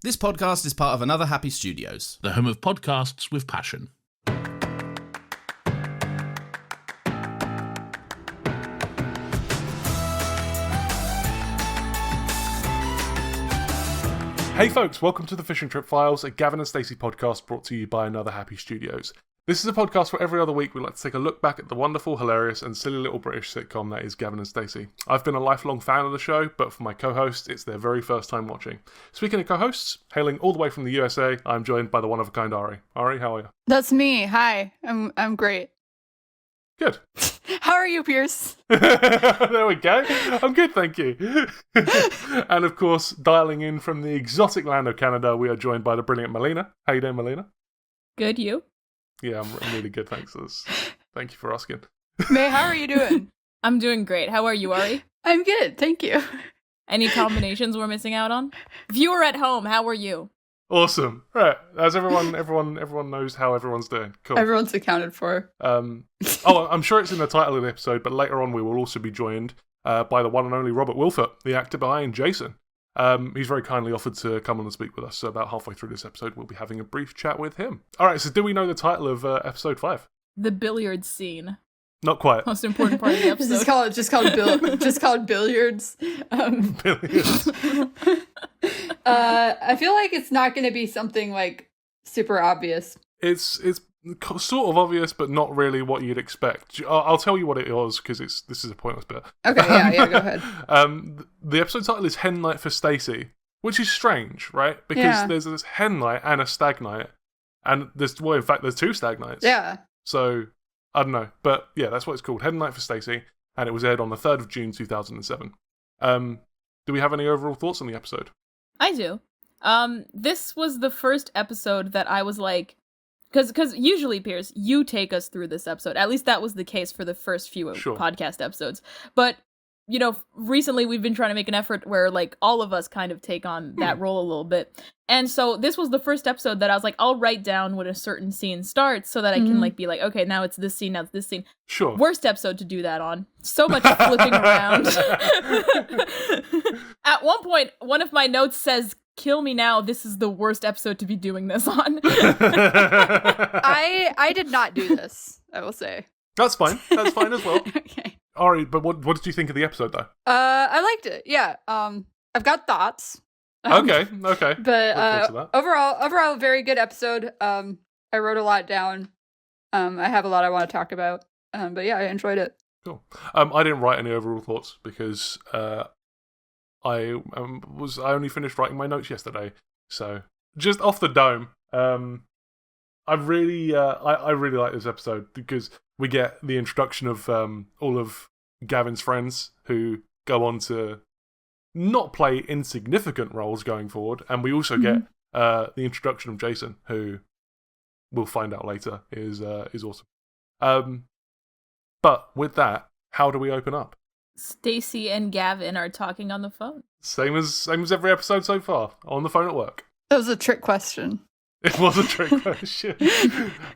This podcast is part of Another Happy Studios, the home of podcasts with passion. Hey folks, welcome to the Fishing Trip Files, a Gavin and Stacey podcast brought to you by Another Happy Studios. This is a podcast where every other week we like to take a look back at the wonderful, hilarious and silly little British sitcom that is Gavin and Stacey. I've been a lifelong fan of the show, but for my co-hosts, it's their very first time watching. Speaking of co-hosts, hailing all the way from the USA, I'm joined by the one-of-a-kind Ari. Ari, how are you? That's me. Hi. I'm great. Good. How are you, Pierce? There we go. I'm good, thank you. And of course, dialing in from the exotic land of Canada, we are joined by the brilliant Maylina. How you doing, Maylina? Good, you? Yeah, I'm really good, thanks. Thank you for asking. May, how are you doing? I'm doing great. How are you, Ari? I'm good, thank you. Any combinations we're missing out on? If you were at home, how were you? Awesome. Right. As everyone knows how everyone's doing. Cool. Everyone's accounted for. I'm sure it's in the title of the episode, but later on we will also be joined by the one and only Robert Wilfort, the actor behind Jason. He's very kindly offered to come on and speak with us, so about halfway through this episode we'll be having a brief chat with him. Alright, so do we know the title of episode 5? The billiard scene. Not quite. Most important part of the episode. just called billiards. Billiards. I feel like it's not going to be something like super obvious. It's sort of obvious, but not really what you'd expect. I'll tell you what it was, because this is a pointless bit. Okay, yeah, go ahead. The episode title is Hen Night for Stacey, which is strange, right? Because there's this hen night and a stag night, and in fact, there's 2 stag nights. Yeah. So, I don't know. But yeah, that's what it's called, Hen Night for Stacey, and it was aired on the 3rd of June 2007. Do we have any overall thoughts on the episode? I do. This was the first episode that I was like, because usually, Pierce, you take us through this episode. At least that was the case for the first few podcast episodes. But, you know, recently we've been trying to make an effort where, like, all of us kind of take on that role a little bit. And so this was the first episode that I was like, I'll write down when a certain scene starts so that I can, like, be like, okay, now it's this scene, now it's this scene. Sure. Worst episode to do that on. So much flipping around. At one point, one of my notes says, kill me now, this is the worst episode to be doing this on. I did not do this, I will say. That's fine as well. Okay. Alright, but what did you think of the episode, though? I liked it, yeah. I've got thoughts. Okay. But overall, very good episode. I wrote a lot down. I have a lot I want to talk about. But yeah, I enjoyed it. Cool. I didn't write any overall thoughts because I only finished writing my notes yesterday. So just off the dome, I really like this episode because we get the introduction of all of Gavin's friends who go on to not play insignificant roles going forward, and we also get the introduction of Jason, who we'll find out later is awesome. But with that, how do we open up? Stacey and Gavin are talking on the phone. Same as every episode so far, on the phone at work. That was a trick question. It was a trick question.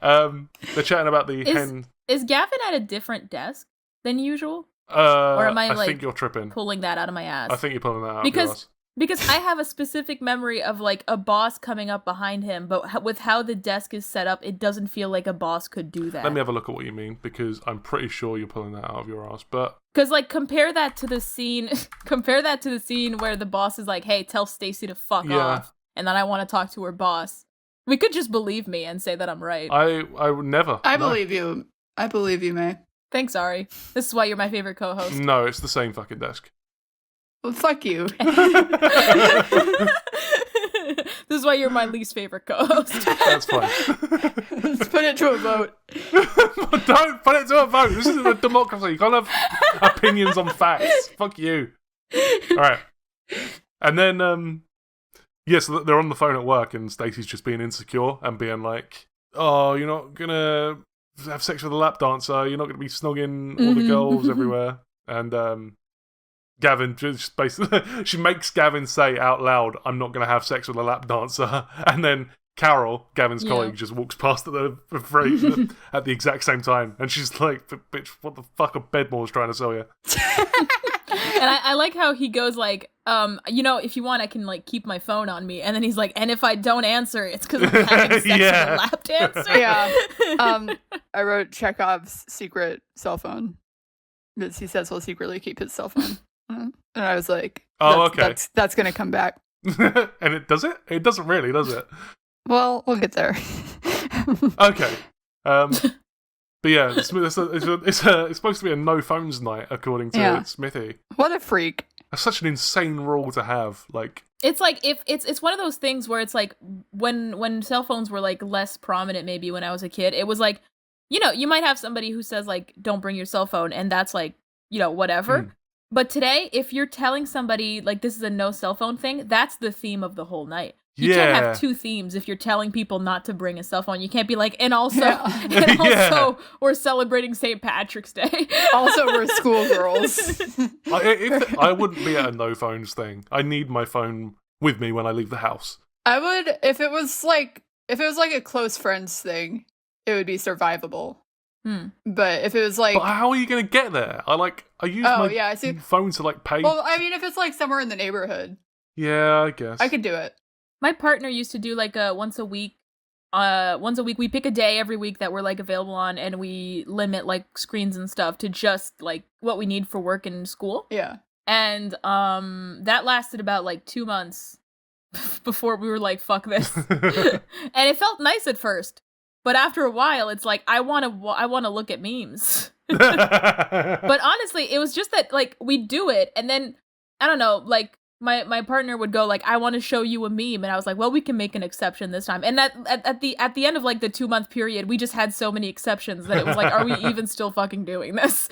They're chatting about the hen. Is Gavin at a different desk than usual? Or am I think you're tripping. Pulling that out of my ass? I think you're pulling that out of your ass. Because I have a specific memory of, like, a boss coming up behind him, but with how the desk is set up, it doesn't feel like a boss could do that. Let me have a look at what you mean, because I'm pretty sure you're pulling that out of your ass, but... Because, like, compare that to the scene where the boss is like, hey, tell Stacey to fuck off, and then I want to talk to her boss. We could just believe me and say that I'm right. I would never. I believe you. I believe you, May. Thanks, Ari. This is why you're my favorite co-host. No, it's the same fucking desk. Well, fuck you. This is why you're my least favorite co-host. That's fine. Let's put it to a vote. Don't put it to a vote. This isn't a democracy. You can't have opinions on facts. Fuck you. All right. And then, yes, they're on the phone at work, and Stacey's just being insecure and being like, "Oh, you're not gonna have sex with a lap dancer. You're not gonna be snogging all the girls everywhere." And Gavin just basically, she makes Gavin say out loud, "I'm not going to have sex with a lap dancer," and then Carol, Gavin's colleague, just walks past at the exact same time, and she's like, "Bitch, what the fuck are Bedmore's trying to sell you?" I like how he goes like, if you want, I can like keep my phone on me, and then he's like, and if I don't answer, it's because I'm having sex with a lap dancer. Yeah. I wrote Chekhov's secret cell phone because he says he'll secretly keep his cell phone, and I was like, okay, that's gonna come back. And it does it? It doesn't really, does it? Well, we'll get there. Okay. But yeah, it's supposed to be a no phones night, according to Smithy. What a freak! That's such an insane rule to have. Like, it's like if it's one of those things where it's like when cell phones were like less prominent, maybe when I was a kid, it was like, you might have somebody who says like, don't bring your cell phone, and that's like, whatever. But today, if you're telling somebody like this is a no cell phone thing, that's the theme of the whole night. You can't have two themes if you're telling people not to bring a cell phone. You can't be like, and also we're celebrating St. Patrick's Day. Also, we're schoolgirls. I wouldn't be at a no phones thing. I need my phone with me when I leave the house. I would, if it was like a close friends thing, it would be survivable. But if it was like, but how are you going to get there? I use my phone to like pay. Well, I mean, if it's like somewhere in the neighborhood, yeah, I guess I could do it. My partner used to do like a once a week. We pick a day every week that we're like available on, and we limit like screens and stuff to just like what we need for work and school. Yeah. And that lasted about like 2 months before we were like, fuck this. And it felt nice at first, but after a while, it's like I want to look at memes. But honestly, it was just that like we do it, and then I don't know, like. My partner would go like, I want to show you a meme, and I was like, well, we can make an exception this time. And at the end of like the 2 month period, we just had so many exceptions that it was like, are we even still fucking doing this?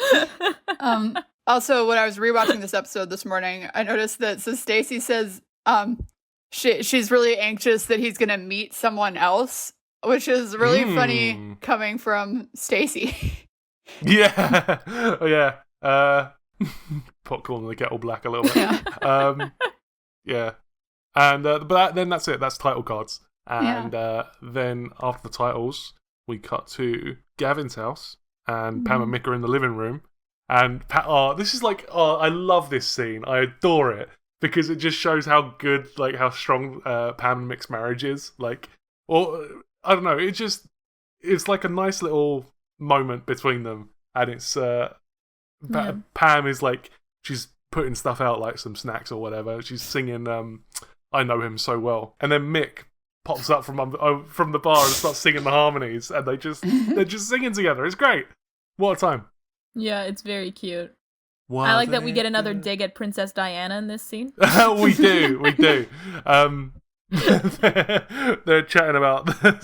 Also, when I was rewatching this episode this morning, I noticed that Stacey says she's really anxious that he's gonna meet someone else, which is really funny coming from Stacey. Yeah, oh yeah. Popcorn in the kettle black a little bit. Yeah. And but then that's it. That's title cards. And then after the titles, we cut to Gavin's house, and Pam and Mick are in the living room. And this is like, I love this scene. I adore it because it just shows how good, like how strong Pam and Mick's marriage is. Like, or I don't know. It's like a nice little moment between them, and it's. Pam is like, she's putting stuff out like some snacks or whatever. She's singing I Know Him So Well, and then Mick pops up from the bar and starts singing the harmonies, and they're just singing together. It's great. What a time. Yeah, it's very cute. I like that we get another dig at Princess Diana in this scene. we do. They're chatting about the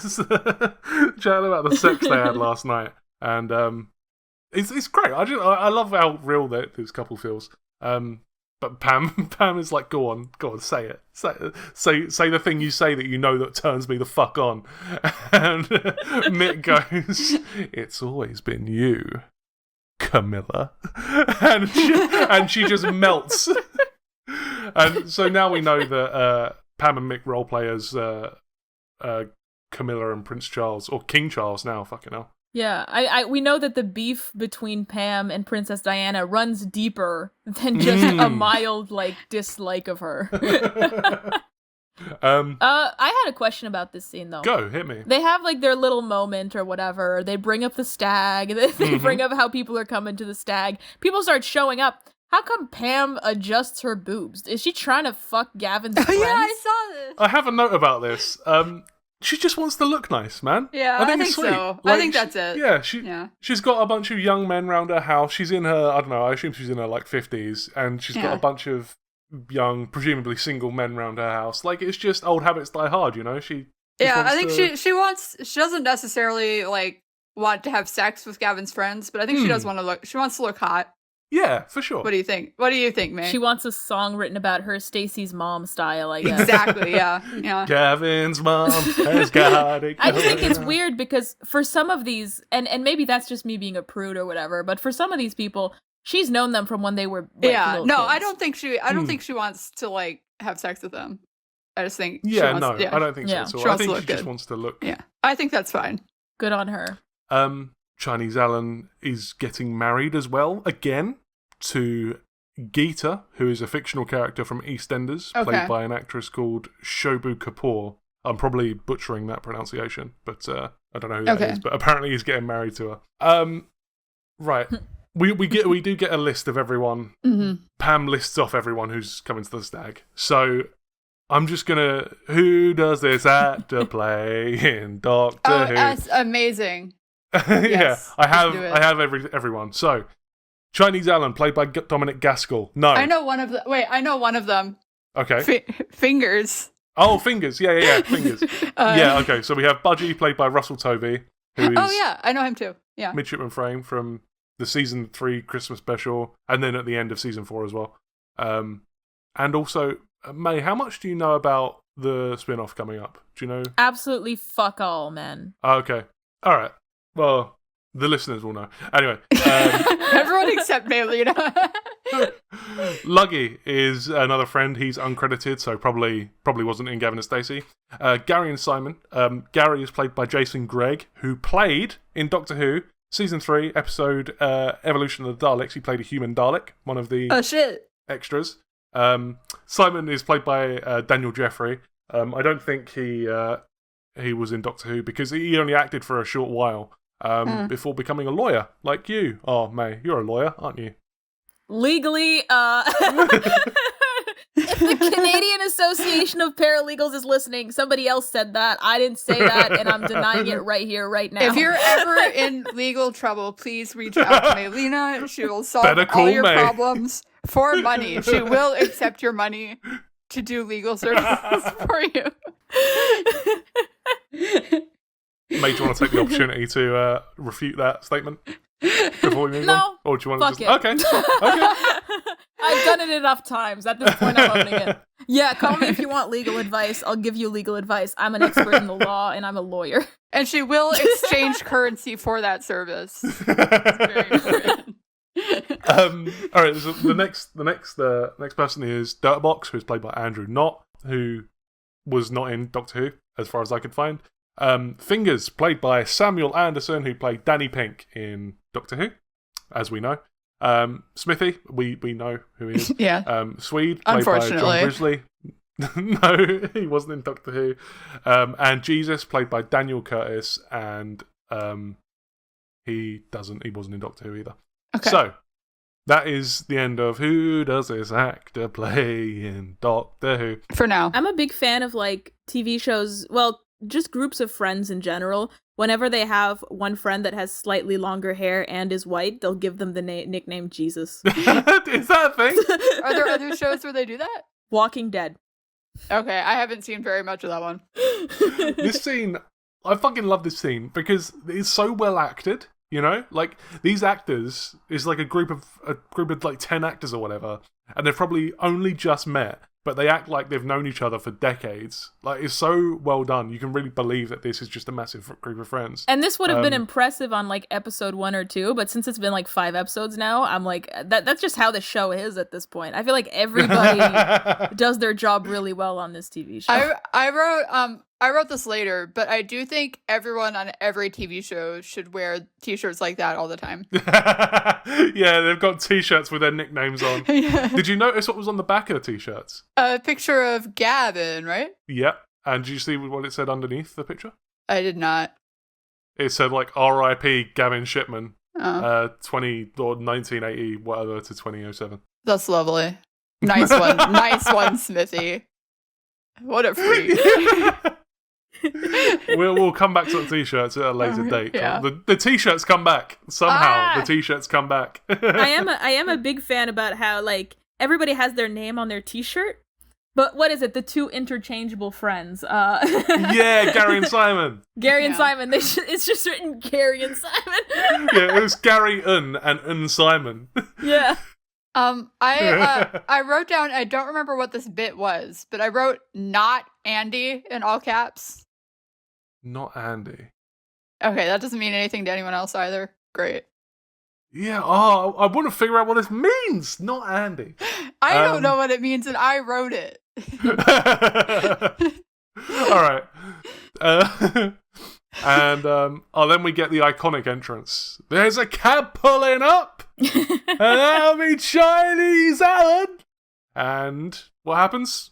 sex they had last night, and it's great. I love how real this couple feels. But Pam is like, go on, say it. Say the thing you say that you know that turns me the fuck on. And Mick goes, it's always been you, Camilla. And she just melts. And so now we know that Pam and Mick roleplay as Camilla and Prince Charles, or King Charles now, fucking hell. Yeah, we know that the beef between Pam and Princess Diana runs deeper than just a mild, like, dislike of her. I had a question about this scene, though. Go, hit me. They have, like, their little moment or whatever. They bring up the stag. They bring up how people are coming to the stag. People start showing up. How come Pam adjusts her boobs? Is she trying to fuck Gavin's friends? Yeah, I saw this. I have a note about this. She just wants to look nice, man. Yeah, I think so. Like, I think that's it. Yeah, she's got a bunch of young men around her house. She's in her, I don't know, I assume she's in her, like, 50s. And she's got a bunch of young, presumably single men around her house. Like, it's just old habits die hard, you know? I think she doesn't necessarily, like, want to have sex with Gavin's friends, but I think she does want to look, she wants to look hot. Yeah, for sure. What do you think? What do you think, man? She wants a song written about her Stacey's mom style, I guess. Exactly, yeah. Gavin's mom has got it. I just think it's weird because for some of these, and maybe that's just me being a prude or whatever, but for some of these people, she's known them from when they were little kids. I don't think she wants to, like, have sex with them. I just think I don't think so at all. I think she just wants to look. Yeah, I think that's fine. Good on her. Chinese Alan is getting married as well, again, to Geeta, who is a fictional character from EastEnders, played by an actress called Shobu Kapoor. I'm probably butchering that pronunciation, but I don't know who that is. But apparently he's getting married to her. Right. We do get a list of everyone. Mm-hmm. Pam lists off everyone who's coming to the stag. So I'm just gonna. Who does this actor play in Doctor Who? That's amazing. Yes, I have everyone. So Chinese Alan, played by Dominic Gaskell. No, I know one of them. Wait, I know one of them. Okay. Fingers. Oh, Fingers. Yeah, Fingers. Yeah, okay. So we have Budgie, played by Russell Tovey, who is I know him too. Yeah. Midshipman Frame from the season 3 Christmas special, and then at the end of season 4 as well. And also, May, how much do you know about the spin-off coming up? Do you know? Absolutely fuck all, man. Okay. All right. Well, the listeners will know. Anyway. Everyone except Maylina. Luggy is another friend. He's uncredited, so probably wasn't in Gavin and Stacey. Gary and Simon. Gary is played by Jason Gregg, who played in Doctor Who season 3 episode Evolution of the Daleks. He played a human Dalek, one of the extras. Simon is played by Daniel Jeffrey. I don't think he was in Doctor Who because he only acted for a short while before becoming a lawyer, like you. Oh, May, you're a lawyer, aren't you? Legally, if the Canadian Association of Paralegals is listening, somebody else said that. I didn't say that, and I'm denying it right here, right now. If you're ever in legal trouble, please reach out to Maylina. She will solve all your problems for money. She will accept your money to do legal services for you. May, do you want to take the opportunity to refute that statement before we move on? Or do you want to just... Okay. I've done it enough times. At this point, I'm owning it. Yeah, call me if you want legal advice. I'll give you legal advice. I'm an expert in the law, and I'm a lawyer. And she will exchange currency for that service. It's very important. All right. So the next person is Dirtbox, who's played by Andrew Knott, who was not in Doctor Who, as far as I could find. Fingers, played by Samuel Anderson, who played Danny Pink in Doctor Who, as we know. Smithy, we know who he is. Yeah. Swede, played by John Grizzly. No, he wasn't in Doctor Who. And Jesus, played by Daniel Curtis, and he wasn't in Doctor Who either. Okay. So, that is the end of Who Does This Actor Play in Doctor Who? For now. I'm a big fan of, like, TV shows, well, just groups of friends in general. Whenever they have one friend that has slightly longer hair and is white, they'll give them the nickname Jesus. Is that a thing? Are there other shows where they do that? Walking Dead. Okay, I haven't seen very much of that one. This scene, I fucking love this scene because it's so well acted. You know, like these actors is like a group of like 10 actors or whatever, and they've probably only just met, but they act like they've known each other for decades. Like, it's so well done. You can really believe that this is just a massive group of friends. And this would have been impressive on like episode 1 or 2, but since it's been like 5 episodes now, I'm like, that's just how the show is at this point. I feel like everybody does their job really well on this TV show. I wrote this later, but I do think everyone on every TV show should wear t-shirts like that all the time. Yeah, they've got t-shirts with their nicknames on. Yeah. Did you notice what was on the back of the t-shirts? A picture of Gavin, right? Yep. And did you see what it said underneath the picture? I did not. It said like R.I.P. Gavin Shipman, 1980 whatever to 2007. That's lovely. Nice one. Nice one, Smithy. What a freak. We'll come back to the t-shirts at a later date. Yeah. The t-shirts come back somehow. The t-shirts come back. I am a big fan about how like everybody has their name on their t-shirt, but what is it? The 2 interchangeable friends. Yeah, Gary and Simon. Gary and Simon. It's just written Gary and Simon. Yeah, it was Gary and Simon. Yeah. I wrote down, I don't remember what this bit was, but I wrote not Andy in all caps. Not Andy. Okay, that doesn't mean anything to anyone else either. Great. Yeah, I want to figure out what this means. Not Andy. I don't know what it means, and I wrote it. All right. And then we get the iconic entrance. There's a cab pulling up, and that'll be Chinese Alan. And what happens?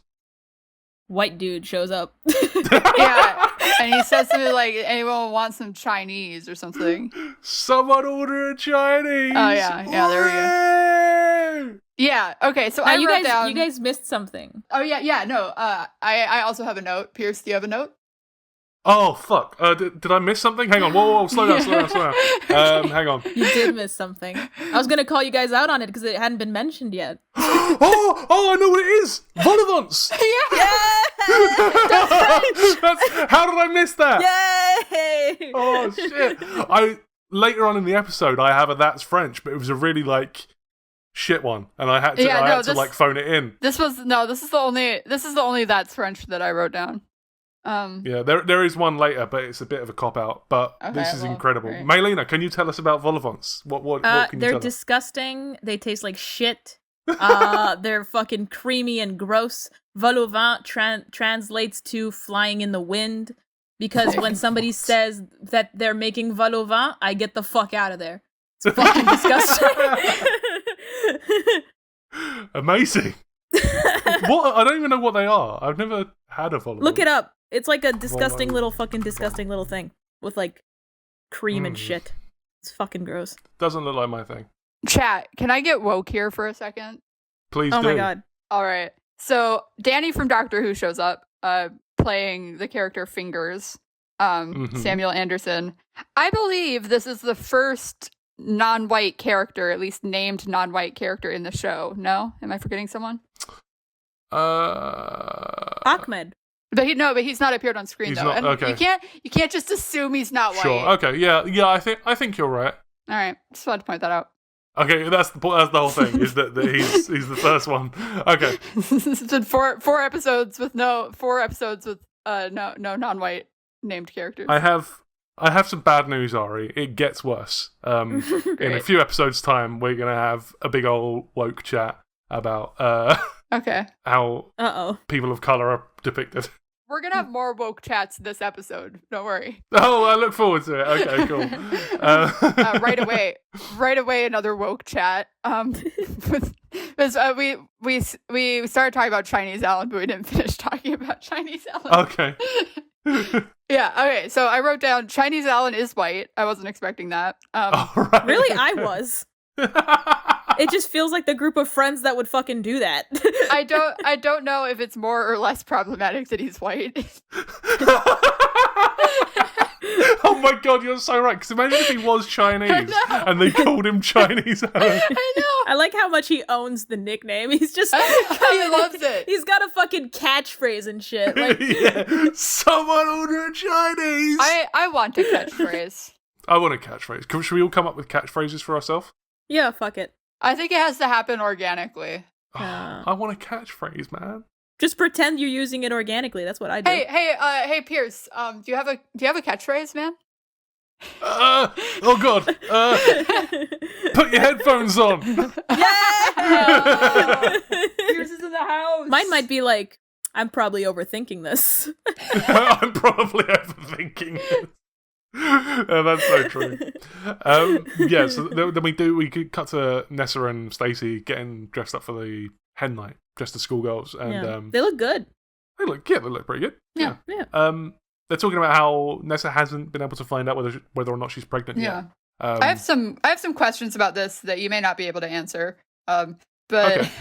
White dude shows up. Yeah, and he says something like, anyone want some Chinese or something. Someone order a Chinese. Oh, yeah, there we go. Yeah, okay, so I wrote down... You guys missed something. Oh, yeah, no, I also have a note. Pierce, do you have a note? Oh, fuck. Did I miss something? Hang on. Whoa, slow down. Hang on. You did miss something. I was going to call you guys out on it because it hadn't been mentioned yet. Oh, I know what it is. Volivants. Yeah! How did I miss that? Yay! Oh, shit. Later on in the episode, I have a That's French, but it was a really, shit one. And I had to phone it in. This is the only That's French that I wrote down. Yeah, there is one later, but it's a bit of a cop-out. But this is incredible. Right. Maylina, can you tell us about volivants? What can you tell us? They're disgusting. They taste like shit. They're fucking creamy and gross. Vol-au-vent translates to flying in the wind. Because when somebody says that they're making vol-au-vent, I get the fuck out of there. It's fucking disgusting. Amazing. What? I don't even know what they are. I've never had a vol-au-vent. Look it up. It's like a disgusting little thing with cream and shit. It's fucking gross. Doesn't look like my thing. Chat, can I get woke here for a second? Please do. Oh my god. All right. So Danny from Doctor Who shows up, playing the character Fingers, Samuel Anderson. I believe this is the first non-white character, at least named non-white character in the show. No? Am I forgetting someone? Ahmed. But he's not appeared on screen though. And okay. You can't just assume he's not white. Sure. Okay. Yeah. I think you're right. All right. Just wanted to point that out. Okay, that's the whole thing. Is that he's the first one? Okay. It's been four episodes with no non-white named characters. I have some bad news, Ari. It gets worse. In a few episodes' time, we're gonna have a big old woke chat about how people of color are depicted. We're gonna have more woke chats this episode. Don't worry. Oh, I look forward to it. Okay, cool. Right away, another woke chat. Because we started talking about Chinese Alan, but we didn't finish talking about Chinese Alan. Okay. Yeah. Okay. So I wrote down Chinese Alan is white. I wasn't expecting that. Right. Really, I was. It just feels like the group of friends that would fucking do that. I don't know if it's more or less problematic that he's white. Oh my god, you're so right. Because imagine if he was Chinese and they called him Chinese Alan. I know. I like how much he owns the nickname. He's just he loves it. He's got a fucking catchphrase and shit. Yeah. Someone order a Chinese. I want a catchphrase. I want a catchphrase. Should we all come up with catchphrases for ourselves? Yeah, fuck it. I think it has to happen organically. I want a catchphrase, man. Just pretend you're using it organically. That's what I do. Hey, Pierce. Do you have a catchphrase, man? Oh god. Put your headphones on. Yeah. Pierce is in the house. Mine might be like, I'm probably overthinking this. I'm probably overthinking this. That's so true. Yeah, so then we could cut to Nessa and Stacey getting dressed up for the hen night, dressed as schoolgirls, and they look good. They look pretty good. Yeah. They're talking about how Nessa hasn't been able to find out whether or not she's pregnant yet. I have some questions about this that you may not be able to answer. But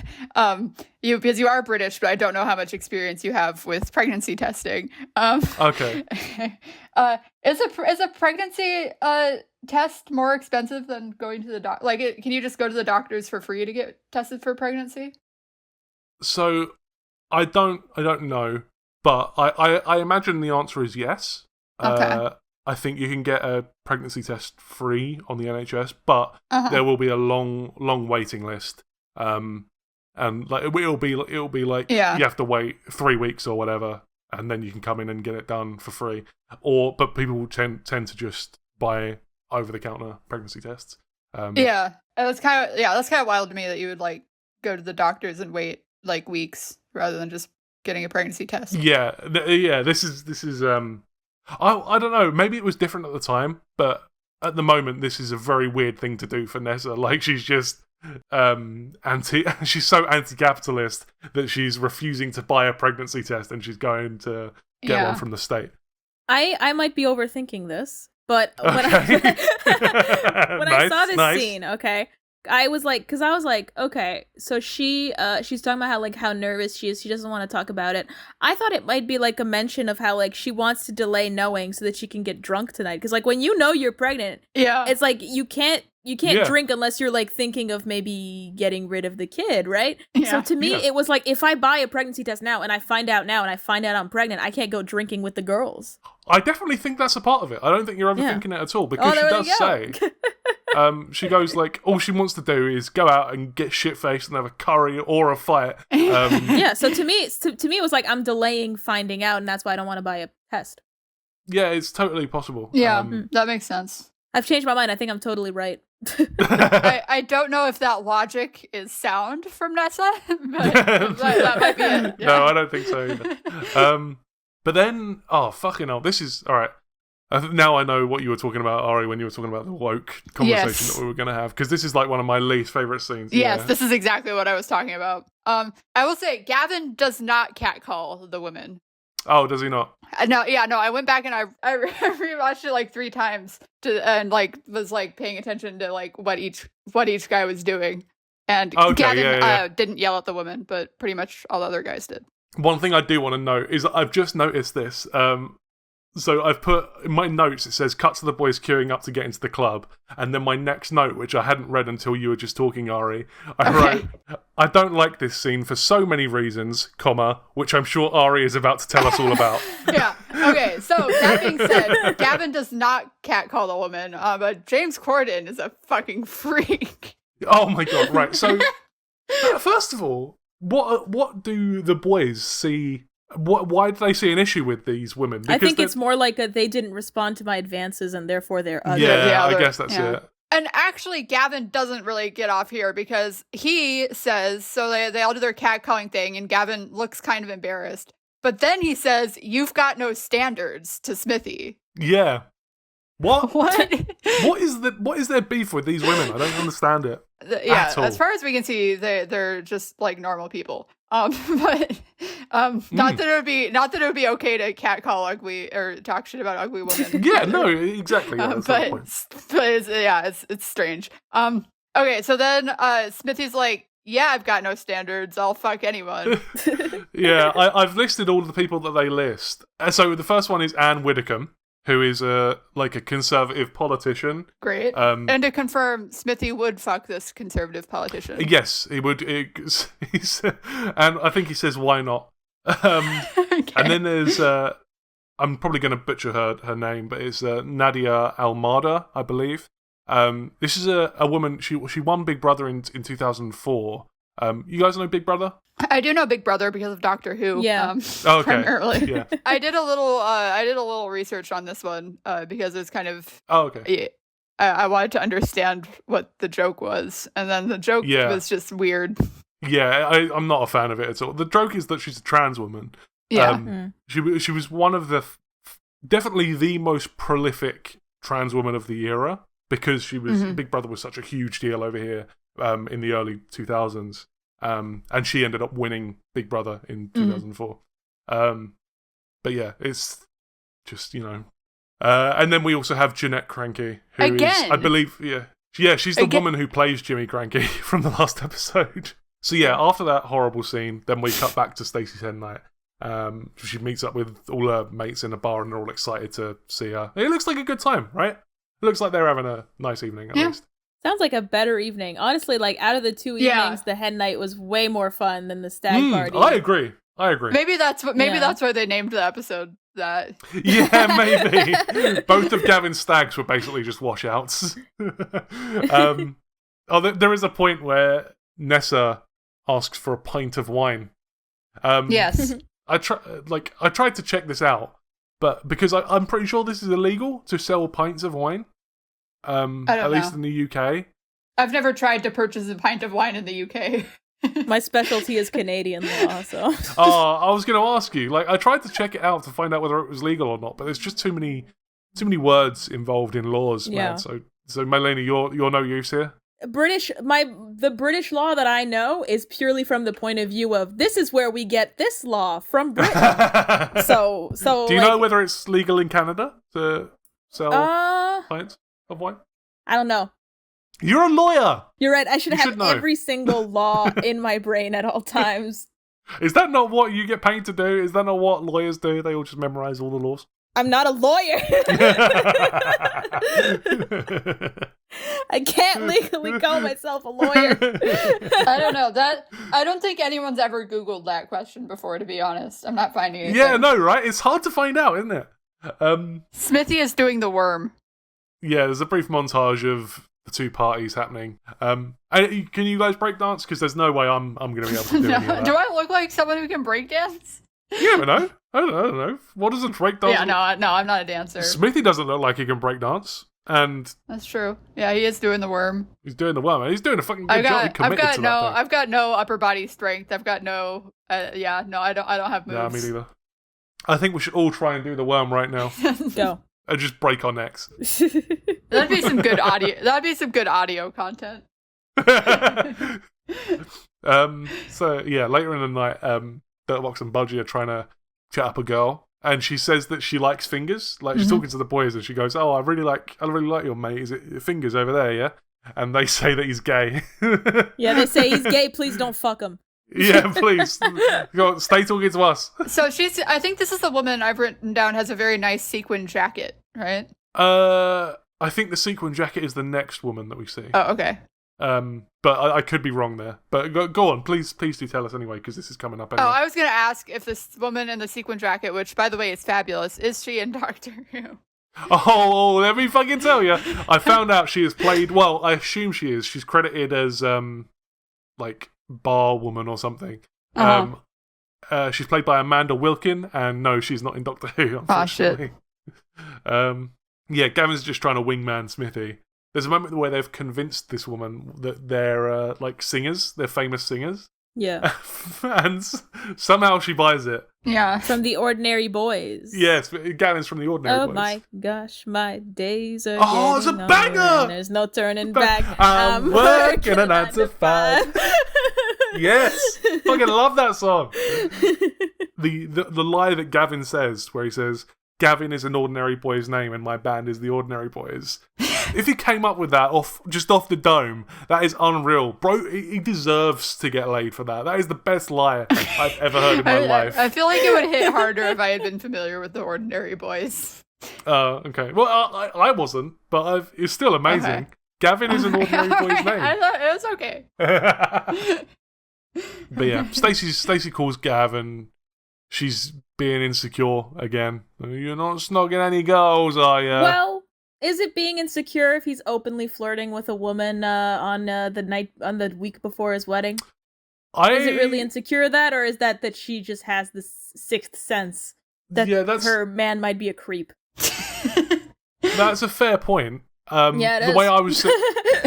because you are British, but I don't know how much experience you have with pregnancy testing. Okay. Is a pregnancy test more expensive than going to the doctor? Can you just go to the doctors for free to get tested for pregnancy? So, I don't know, but I imagine the answer is yes. Okay. I think you can get a pregnancy test free on the NHS, but there will be a long waiting list. And it'll be like you have to wait 3 weeks or whatever, and then you can come in and get it done for free. But people will tend to just buy over the counter pregnancy tests. That's kind of wild to me that you would go to the doctors and wait weeks rather than just getting a pregnancy test. This is I don't know. Maybe it was different at the time, but at the moment, this is a very weird thing to do for Nessa. Like, she's just she's so anti-capitalist that she's refusing to buy a pregnancy test, and she's going to get one from the state. I might be overthinking this, but when I saw this scene, okay, I was like, okay, so she's talking about how nervous she is. She doesn't want to talk about it. I thought it might be like a mention of how like she wants to delay knowing so that she can get drunk tonight. Because like when you know you're pregnant, it's like you can't drink unless you're like thinking of maybe getting rid of the kid, right? Yeah. So to me, it was like, if I buy a pregnancy test now and I find out I'm pregnant, I can't go drinking with the girls. I definitely think that's a part of it. I don't think you're overthinking it at all, because she does say, she goes like, all she wants to do is go out and get shit-faced and have a curry or a fight. So to me, it was like, I'm delaying finding out, and that's why I don't want to buy a test. Yeah, it's totally possible. Yeah, that makes sense. I've changed my mind. I think I'm totally right. I don't know if that logic is sound from Nessa, but that might be it. Yeah. No, I don't think so either. But then, fucking hell, this is, all right. Now I know what you were talking about, Ari, when you were talking about the woke conversation that we were going to have, because this is like one of my least favourite scenes. Yes, this is exactly what I was talking about. I will say, Gavin does not catcall the women. Oh, does he not? No, I went back and I rewatched it like 3 times and like was like paying attention to like what each guy was doing. And Gavin didn't yell at the woman, but pretty much all the other guys did. One thing I do want to note is that I've just noticed this. So I've put in my notes, it says cut to the boys queuing up to get into the club, and then my next note, which I hadn't read until you were just talking, Ari, I wrote, I don't like this scene for so many reasons, which I'm sure Ari is about to tell us all about. Yeah. Okay. So that being said, Gavin does not catcall the woman, but James Corden is a fucking freak. Oh my god! Right. So first of all, what do the boys see? Why do they see an issue with these women? Because I think it's more like that they didn't respond to my advances and therefore they're ugly. Yeah, I guess that's it. And actually, Gavin doesn't really get off here because he says, so they all do their catcalling thing and Gavin looks kind of embarrassed. But then he says, "You've got no standards" to Smithy. Yeah. What? What? What is their beef with these women? I don't understand it. As far as we can see, they're just like normal people. But not that it would be okay to catcall ugly or talk shit about ugly women. Yeah, no, exactly. Yeah, it's strange. Okay, so then Smithy's like, "Yeah, I've got no standards. I'll fuck anyone." Yeah, I've listed all of the people that they list. So the first one is Anne Widdecombe, who is a conservative politician. Great. And to confirm, Smithy would fuck this conservative politician. Yes, he would. And I think he says, "Why not?" Okay. And then there's, I'm probably going to butcher her name, but it's Nadia Almada, I believe. This is a woman, she won Big Brother in 2004. You guys know Big Brother? I do know Big Brother because of Doctor Who. Yeah. Okay. Primarily. Yeah. I did a little research on this one because it's kind of. Oh, okay. I wanted to understand what the joke was, and then the joke was just weird. Yeah, I'm not a fan of it at all. The joke is that she's a trans woman. Yeah. She was one of the definitely the most prolific trans woman of the era because she was Big Brother was such a huge deal over here in the early 2000s. And she ended up winning Big Brother in 2004. But yeah, it's just, and then we also have Jeanette Kranke, who is, I believe, she's the woman who plays Jimmy Kranke from the last episode. So yeah, after that horrible scene, then we cut back to Stacey's hen night. She meets up with all her mates in a bar and they're all excited to see her. It looks like a good time, right? It looks like they're having a nice evening at least. Sounds like a better evening. Honestly, like out of the 2 evenings, the hen night was way more fun than the stag party. I agree. Maybe that's why they named the episode that. Yeah, maybe. Both of Gavin's stags were basically just washouts. There is a point where Nessa asks for a pint of wine. Yes. I tried to check this out, but because I'm pretty sure this is illegal to sell pints of wine. At least in the UK. I've never tried to purchase a pint of wine in the UK. My specialty is Canadian law, so. I was going to ask you. Like, I tried to check it out to find out whether it was legal or not, but there's just too many words involved in laws, man. So Maylina, you're no use here. The British law that I know is purely from the point of view of this is where we get this law from Britain. so do you know whether it's legal in Canada to sell pints of wine? I don't know. You're a lawyer. You're right. I should have every single law in my brain at all times. Is that not what you get paid to do? Is that not what lawyers do? They all just memorize all the laws? I'm not a lawyer. I can't legally call myself a lawyer. I don't know. I don't think anyone's ever Googled that question before, to be honest. I'm not finding anything. Yeah, no, right? It's hard to find out, isn't it? Smithy is doing the worm. Yeah, there's a brief montage of the two parties happening. Can you guys break dance? Because there's no way I'm going to be able to do any of that. Do I look like someone who can break dance? You never know. I don't know. What does a break dance? Yeah, no, I'm not a dancer. Smithy doesn't look like he can break dance. And that's true. Yeah, he is doing the worm. He's doing the worm, and he's doing a fucking good job. He committed to that thing. I've got no upper body strength. I've got no. I don't have moves. Yeah, me neither. I think we should all try and do the worm right now. Go. And just break our necks. That'd be some good audio. That'd be some good audio content. So yeah, later in the night, Dirtbox and Budgie are trying to chat up a girl, and she says that she likes fingers. Like she's talking to the boys, and she goes, "Oh, I really like your mate. Is it your fingers over there? Yeah." And they say that he's gay. Yeah, they say he's gay. Please don't fuck him. Yeah, please. Stay talking to us. So I think this is the woman I've written down has a very nice sequin jacket, right? I think the sequin jacket is the next woman that we see. Oh, okay. But I could be wrong there. But go on, please do tell us anyway, because this is coming up anyway. Oh, I was going to ask if this woman in the sequin jacket, which, by the way, is fabulous, is she in Doctor Who? Oh, let me fucking tell you. I found out she is played, well, I assume she is. She's credited as, like, bar woman or something. She's played by Amanda Wilkin, and no, she's not in Doctor Who, unfortunately. Oh, shit. Yeah, Gavin's just trying to wingman Smithy. There's a moment where they've convinced this woman that they're, like, singers. They're famous singers. Yeah. And somehow she buys it. Yeah. From the Ordinary Boys. Yes, Gavin's from the Ordinary Boys. Oh my gosh, my days are it's a banger! And there's no turning back. I'm working a 9 to 5. Yes! Fucking love that song. The lie that Gavin says, where he says, Gavin is an ordinary boy's name and my band is the Ordinary Boys. If he came up with that off the dome, that is unreal. Bro, he deserves to get laid for that. That is the best lie I've ever heard in my life. I feel like it would hit harder if I had been familiar with the Ordinary Boys. Okay. Well, I wasn't, but it's still amazing. Okay. Gavin is an Ordinary Boy's name. I thought it was okay. But yeah, Stacey calls Gavin. She's being insecure again. You're not snogging any girls, are you? Well, is it being insecure if he's openly flirting with a woman on the week before his wedding? Is it really insecure or is that she just has this sixth sense that her man might be a creep? That's a fair point. Yeah, it is. Way I was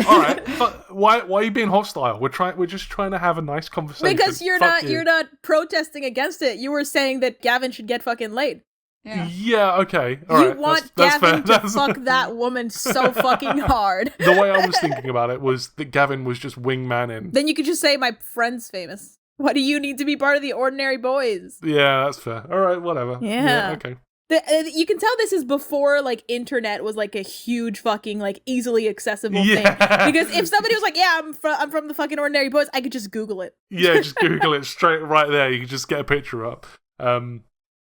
all right, but why are you being hostile? We're just trying to have a nice conversation. Because you're not protesting against it. You were saying that Gavin should get fucking laid. Yeah, okay. All right. You want Gavin to fuck that woman so fucking hard. The way I was thinking about it was that Gavin was just wingmanning. Then you could just say, my friend's famous. Why do you need to be part of the Ordinary Boys? Yeah, that's fair. All right, whatever. Yeah okay. You can tell this is before, like, internet was, like, a huge fucking, like, easily accessible thing. Because if somebody was like, yeah, I'm from the fucking Ordinary Boys, I could just Google it. Yeah, just Google it straight right there. You could just get a picture up.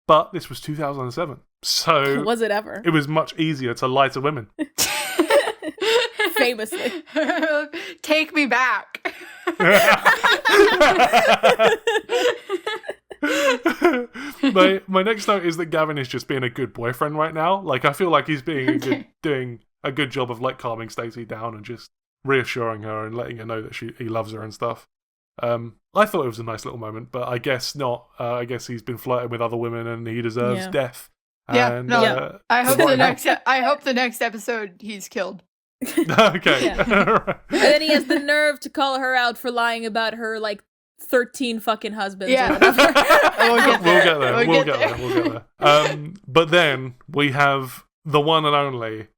But this was 2007. So... Was it ever? It was much easier to lie to women. Famously. Take me back. My next note is that Gavin is just being a good boyfriend right now. Like, I feel like he's doing a good job of, like, calming Stacey down and just reassuring her and letting her know that he loves her and stuff. I thought it was a nice little moment, but I guess not. I guess he's been flirting with other women and he deserves death. And, I hope the next episode he's killed. Okay. Yeah. And then he has the nerve to call her out for lying about her, like, 13 fucking husbands. Yeah. Or whatever. We'll get there. But then we have the one and only,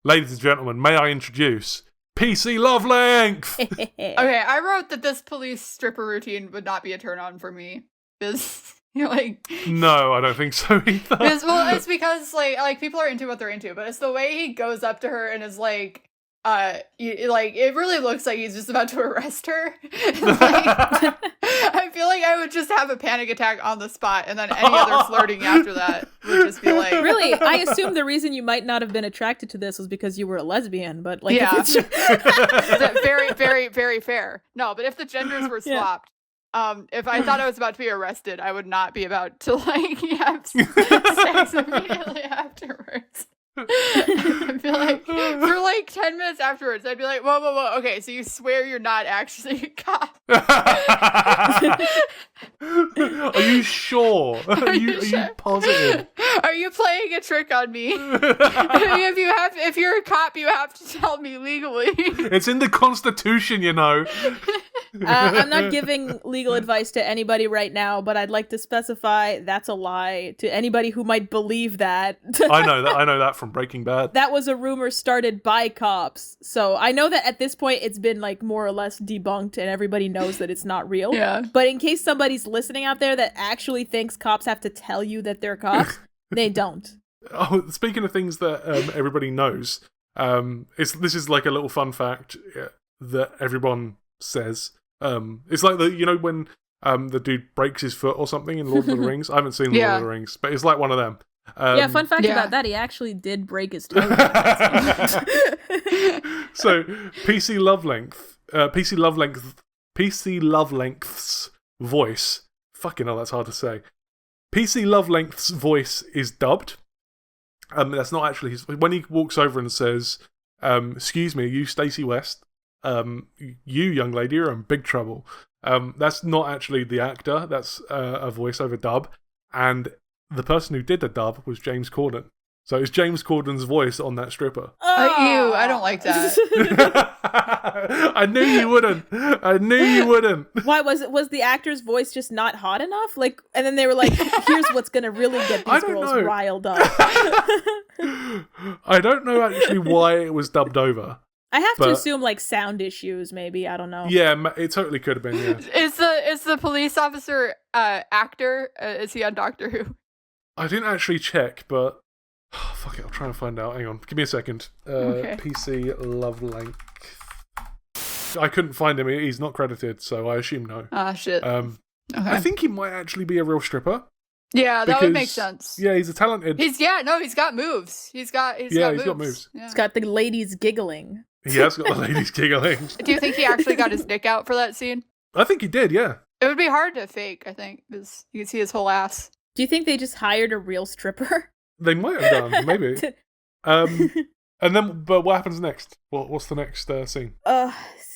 ladies and gentlemen, may I introduce PC Love Length. Okay, I wrote that this police stripper routine would not be a turn on for me. Because no, I don't think so either. It's because like people are into what they're into, but it's the way he goes up to her and is like, it really looks like he's just about to arrest her. I feel like I would just have a panic attack on the spot, and then any other flirting after that would just be like. Really, I assume the reason you might not have been attracted to this was because you were a lesbian, but yeah, very, very, very fair. No, but if the genders were swapped. If I thought I was about to be arrested, I would not be about to have sex immediately afterwards. I feel like for 10 minutes afterwards, I'd be like, whoa, okay, so you swear you're not actually a cop? Are you sure? Are you positive? Are you playing a trick on me? If you're a cop, you have to tell me legally. It's in the Constitution, you know. I'm not giving legal advice to anybody right now, but I'd like to specify that's a lie to anybody who might believe that. I know that from Breaking Bad. That was a rumor started by cops. So I know that at this point it's been more or less debunked and everybody knows that it's not real. Yeah. But in case somebody's listening out there that actually thinks cops have to tell you that they're cops, they don't. Oh, speaking of things that everybody knows, this is like a little fun fact that everyone says. It's like when the dude breaks his foot or something in Lord of the Rings. I haven't seen Lord of the Rings, but it's like one of them. Fun fact about that, he actually did break his toe. So PC Love Length's voice. Fucking hell, that's hard to say. PC Love Length's voice is dubbed. That's not actually his. When he walks over and says, "Excuse me, you Stacey West. You young lady are in big trouble." That's not actually the actor. That's a voiceover dub, and the person who did the dub was James Corden. So it's James Corden's voice on that stripper. Ew, I don't like that. I knew you wouldn't. Why was the actor's voice just not hot enough? And then they were like, "Here's what's gonna really get these girls riled up." I don't know actually why it was dubbed over. I have to assume sound issues, maybe. I don't know. Yeah, it totally could have been. Yeah. Is the police officer actor? Is he on Doctor Who? I didn't actually check, but fuck it, I'll try and find out. Hang on, give me a second. Okay. PC Love Length. I couldn't find him. He's not credited, so I assume no. Ah, shit. Okay. I think he might actually be a real stripper. Yeah, that would make sense. Yeah, he's a talented. He's got moves. He's got moves. Yeah. He's got the ladies giggling. He has got the ladies giggling. Do you think he actually got his dick out for that scene? I think he did, yeah. It would be hard to fake, I think, because you can see his whole ass. Do you think they just hired a real stripper? They might have done, maybe. And then, but what happens next? What's the next scene?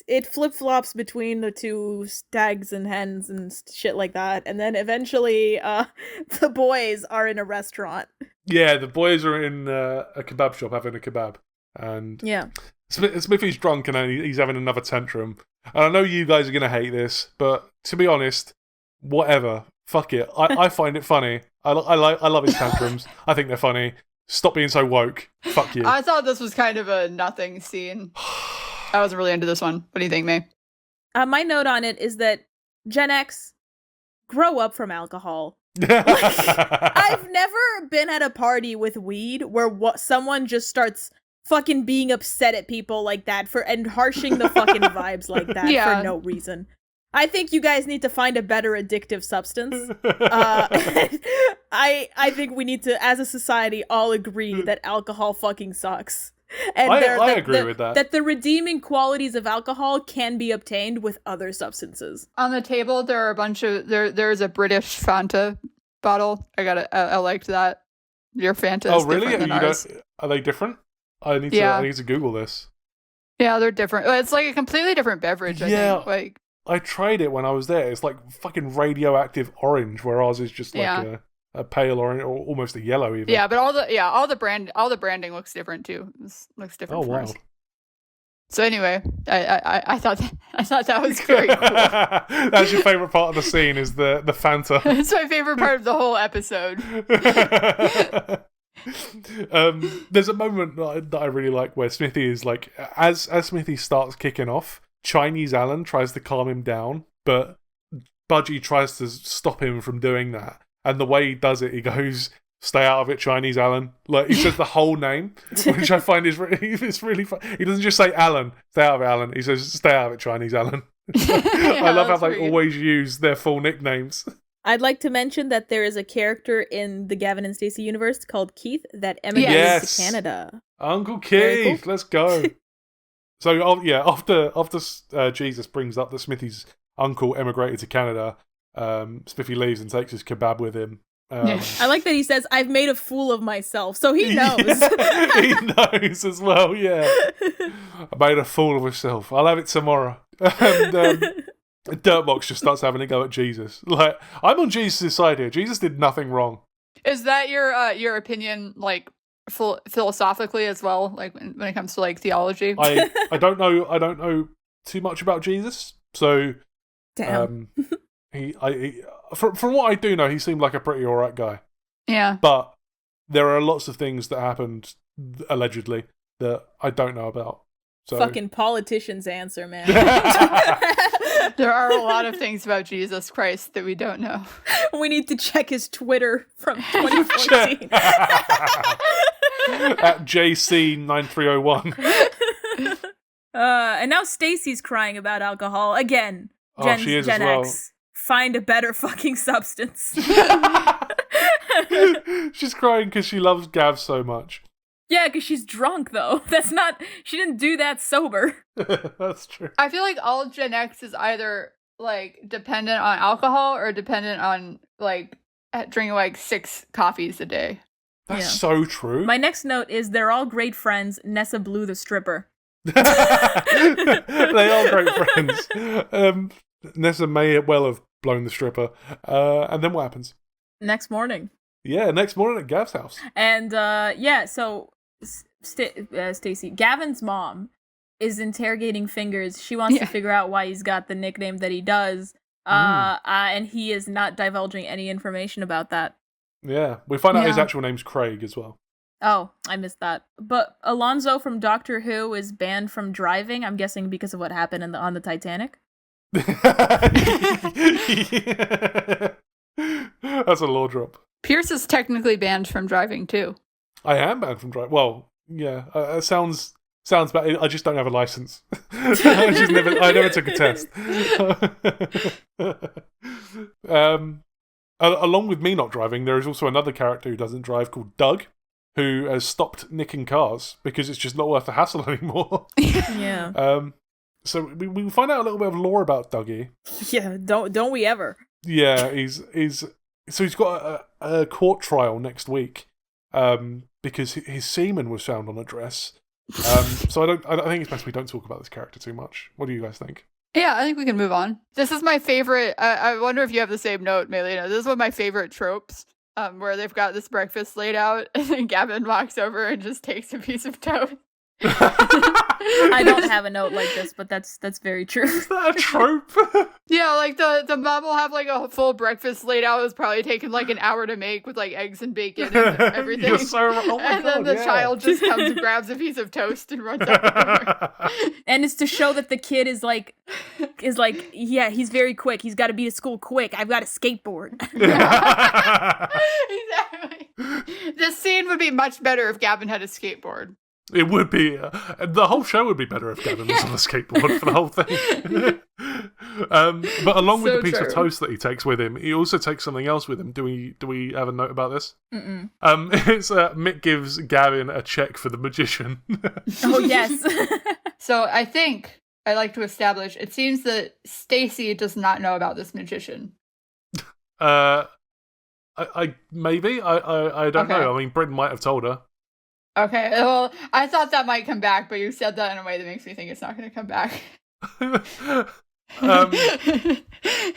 It flip-flops between the two stags and hens and shit like that, and then eventually the boys are in a restaurant. Yeah, the boys are in a kebab shop having a kebab, and yeah, Smithy's drunk and he's having another tantrum. And I know you guys are gonna hate this, but to be honest, whatever, fuck it. I find it funny. I love his tantrums. I think they're funny. Stop being so woke. Fuck you. I thought this was kind of a nothing scene. I wasn't really into this one. What do you think, May? My note on it is that Gen X, grow up from alcohol. I've never been at a party with weed where someone just starts fucking being upset at people like that and harshing the fucking vibes like that for no reason. I think you guys need to find a better addictive substance. I think we need to, as a society, all agree that alcohol fucking sucks. And I agree with that. That the redeeming qualities of alcohol can be obtained with other substances. On the table, there are a bunch of there's a British Fanta bottle. I liked that. Your Fanta is different than ours. Are they different? I need to Google this. Yeah, they're different. It's like a completely different beverage. I think. I tried it when I was there. It's like fucking radioactive orange, where ours is just like a pale orange or almost a yellow even. Yeah, but all the branding looks different too. This looks different. Oh, wow. So anyway, I thought that was very cool. That's your favorite part of the scene, is the Fanta. It's my favorite part of the whole episode. There's a moment that I really like where Smithy is like, as Smithy starts kicking off, Chinese Alan tries to calm him down, but Budgie tries to stop him from doing that. And the way he does it, he goes, "Stay out of it, Chinese Alan." Like, he says the whole name, which I find is it's really fun. He doesn't just say Alan, "Stay out of it, Alan." He says, "Stay out of it, Chinese Alan." I love how they always use their full nicknames. I'd like to mention that there is a character in the Gavin and Stacey universe called Keith that emigrated to Canada. Uncle Keith, cool. Let's go. So, after Jesus brings up that Smithy's uncle emigrated to Canada, Smithy leaves and takes his kebab with him. I like that he says, "I've made a fool of myself," so he knows. Yeah, he knows as well, yeah. I made a fool of myself. I'll have it tomorrow. And Dirtbox just starts having a go at Jesus. Like, I'm on Jesus' side here. Jesus did nothing wrong. Is that your opinion, like, philosophically as well, like when it comes to like theology? I don't know too much about Jesus, so damn. From what I do know, he seemed like a pretty alright guy. Yeah, but there are lots of things that happened allegedly that I don't know about. So. Fucking politicians answer, man. There are a lot of things about Jesus Christ that we don't know. We need to check his Twitter from 2014. At JC9301. And now Stacey's crying about alcohol again. She is Gen as well. X. Find a better fucking substance. She's crying because she loves Gav so much. Yeah, because she's drunk, though. She didn't do that sober. That's true. I feel like all Gen X is either, like, dependent on alcohol or dependent on, like, drinking, like, 6 coffees a day. That's so true. My next note is they're all great friends. Nessa blew the stripper. They are great friends. Nessa may well have blown the stripper. And then what happens? Next morning. Yeah, next morning at Gav's house. And, so Stacey, Gavin's mom is interrogating Fingers. She wants to figure out why he's got the nickname that he does. And he is not divulging any information about that. Yeah, we find out his actual name's Craig as well. Oh, I missed that. But Alonzo from Doctor Who is banned from driving, I'm guessing because of what happened on the Titanic. That's a law drop. Pierce is technically banned from driving too. I am banned from driving. Well, yeah, it sounds bad. I just don't have a license. I never took a test. Along with me not driving, there is also another character who doesn't drive called Doug, who has stopped nicking cars because it's just not worth the hassle anymore. Yeah. So we find out a little bit of lore about Dougie. Yeah, don't we ever? Yeah, he's got a court trial next week, because his semen was found on a dress. So I think it's best we don't talk about this character too much. What do you guys think? Yeah, I think we can move on. This is my favorite. I wonder if you have the same note, Maylina. This is one of my favorite tropes, where they've got this breakfast laid out, and then Gavin walks over and just takes a piece of toast. I don't have a note like this, but that's very true. Is that a trope? Yeah, like the mom will have like a full breakfast laid out. It's probably taken like an hour to make with like eggs and bacon and everything. You're so right. Oh my and then God, the child just comes and grabs a piece of toast and runs over. And it's to show that the kid is like, yeah, he's very quick. He's got to be to school quick. I've got a skateboard. Exactly. This scene would be much better if Gavin had a skateboard. It would be. The whole show would be better if Gavin was on the skateboard for the whole thing. But along with the piece of toast that he takes with him, he also takes something else with him. Do we have a note about this? Mm-mm. It's Mick gives Gavin a check for the magician. Oh, yes. So I think I'd like to establish, it seems that Stacey does not know about this magician. I maybe. I don't know. I mean, Bryn might have told her. Okay, well, I thought that might come back, but you said that in a way that makes me think it's not going to come back.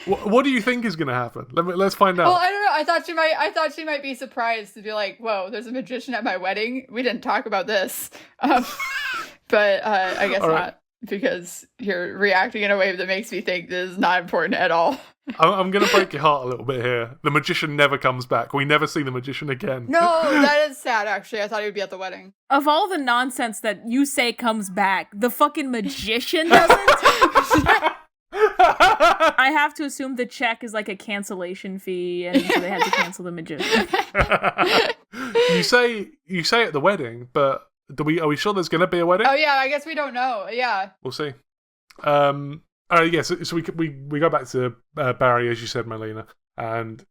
What do you think is going to happen? Let's find out. Well, I don't know. I thought she might be surprised to be like, "Whoa, there's a magician at my wedding. We didn't talk about this." But I guess not. because you're reacting in a way that makes me think this is not important at all. I'm going to break your heart a little bit here. The magician never comes back. We never see the magician again. No, that is sad, actually. I thought he would be at the wedding. Of all the nonsense that you say comes back, the fucking magician doesn't? I have to assume the check is like a cancellation fee, and so they had to cancel the magician. You say at the wedding, but are we sure there's going to be a wedding? Oh, yeah, I guess we don't know. Yeah. We'll see. So we go back to Barry, as you said, Maylina, and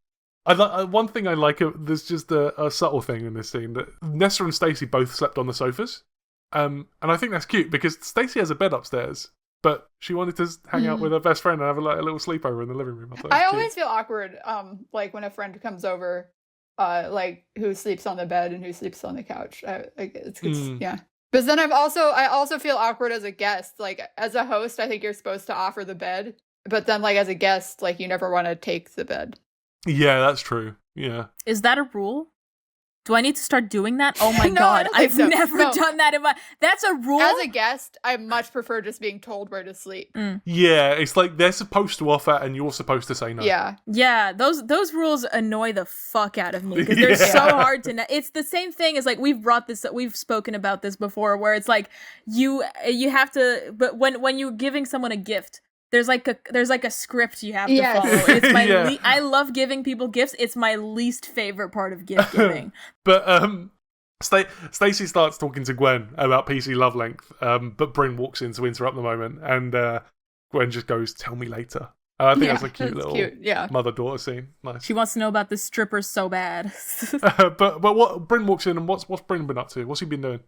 one thing I like, there's just a subtle thing in this scene, that Nessa and Stacey both slept on the sofas, and I think that's cute because Stacey has a bed upstairs, but she wanted to hang out with her best friend and have a little sleepover in the living room. I always feel awkward, like when a friend comes over, like who sleeps on the bed and who sleeps on the couch. Yeah. But then I also feel awkward as a guest. Like, as a host, I think you're supposed to offer the bed. But then, like, as a guest, like, you never want to take the bed. Yeah, that's true. Yeah. Is that a rule? Do I need to start doing that? Oh my god, I've never done that in my... That's a rule? As a guest, I much prefer just being told where to sleep. Yeah, it's like they're supposed to offer and you're supposed to say no. Yeah. Yeah, those rules annoy the fuck out of me because they're so hard to... It's the same thing as, like, we've spoken about this before, where it's like, you have to... But when you're giving someone a gift, there's like a script you have to follow. It's my I love giving people gifts. It's my least favorite part of gift giving. But Stacey starts talking to Gwen about PC love length, but Bryn walks in to interrupt the moment, and Gwen just goes, "Tell me later." I think that's a cute little mother-daughter scene. Nice. She wants to know about the strippers so bad. but what Bryn walks in, and what's Bryn been up to? What's he been doing?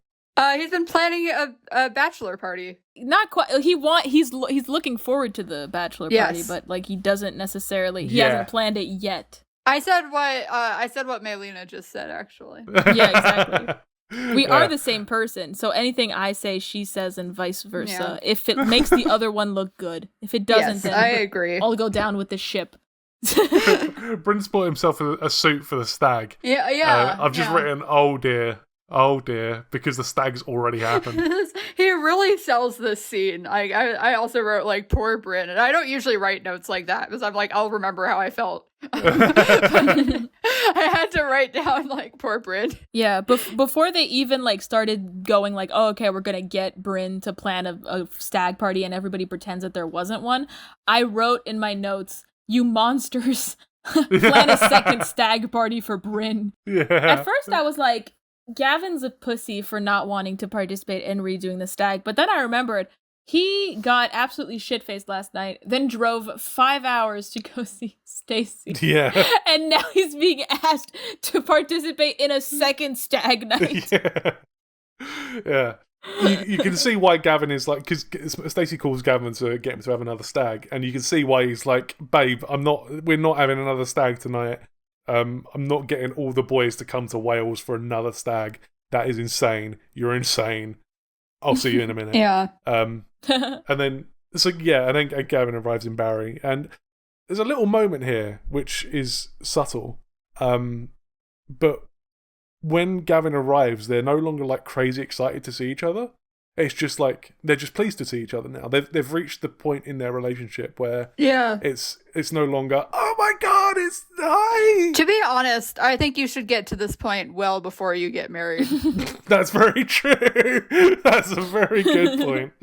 He's been planning a bachelor party. Not quite. He's looking forward to the bachelor party, but like he doesn't necessarily. He hasn't planned it yet. I said what Maylina just said, actually. Yeah, exactly. We are the same person, so anything I say, she says, and vice versa. Yeah. If it makes the other one look good, if it doesn't, then I agree. I'll go down with the ship. Bryn's bought himself a suit for the stag. Yeah. I've just written, oh dear, because the stag's already happened. He really sells this scene. I also wrote, like, poor Bryn, and I don't usually write notes like that because I'm like, I'll remember how I felt. I had to write down, like, poor Bryn. Yeah, before they even, like, started going, like, oh, okay, we're gonna get Bryn to plan a stag party and everybody pretends that there wasn't one, I wrote in my notes, "You monsters, plan a second stag party for Bryn." Yeah. At first I was like, Gavin's a pussy for not wanting to participate in redoing the stag, but then I remembered he got absolutely shit-faced last night, then drove 5 hours to go see Stacey. Yeah. And now he's being asked to participate in a second stag night. Yeah. You can see why Gavin is like, because Stacey calls Gavin to get him to have another stag, and you can see why he's like, babe, we're not having another stag tonight. I'm not getting all the boys to come to Wales for another stag. That is insane. You're insane. I'll see you in a minute. Yeah. And then Gavin arrives in Barry, and there's a little moment here which is subtle. But when Gavin arrives, they're no longer like crazy excited to see each other. It's just like they're just pleased to see each other now. They've reached the point in their relationship where it's no longer, oh my god, it's hi. To be honest, I think you should get to this point well before you get married. That's very true. That's a very good point.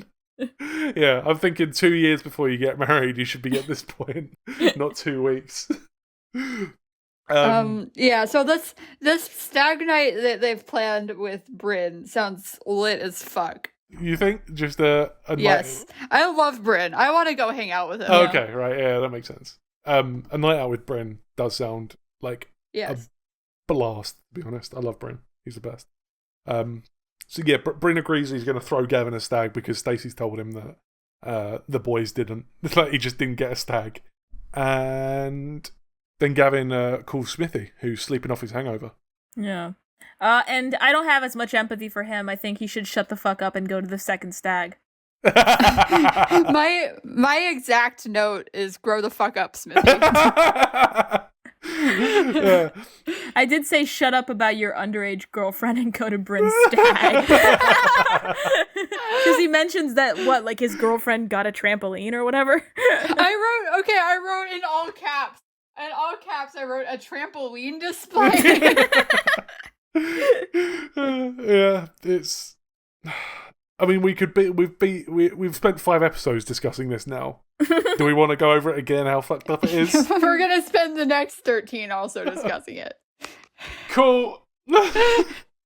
Yeah, I'm thinking 2 years before you get married, you should be at this point, not 2 weeks. So this stag night that they've planned with Bryn sounds lit as fuck. You think? Just a yes. night... I love Bryn. I want to go hang out with him. Okay, right, yeah, that makes sense. A night out with Bryn does sound like a blast, to be honest. I love Bryn. He's the best. Bryn agrees he's going to throw Gavin a stag because Stacey's told him that the boys didn't. Like, he just didn't get a stag. And then Gavin calls Smithy, who's sleeping off his hangover. Yeah. And I don't have as much empathy for him. I think he should shut the fuck up and go to the second stag. My exact note is grow the fuck up, Smithy. Yeah. I did say shut up about your underage girlfriend and go to Bryn's stag. Because he mentions that, like his girlfriend got a trampoline or whatever. I wrote in all caps. In all caps, I wrote a trampoline display. Yeah, it's... I mean, we've spent 5 episodes discussing this now. Do we want to go over it again, how fucked up it is? We're going to spend the next 13 also discussing it. Cool.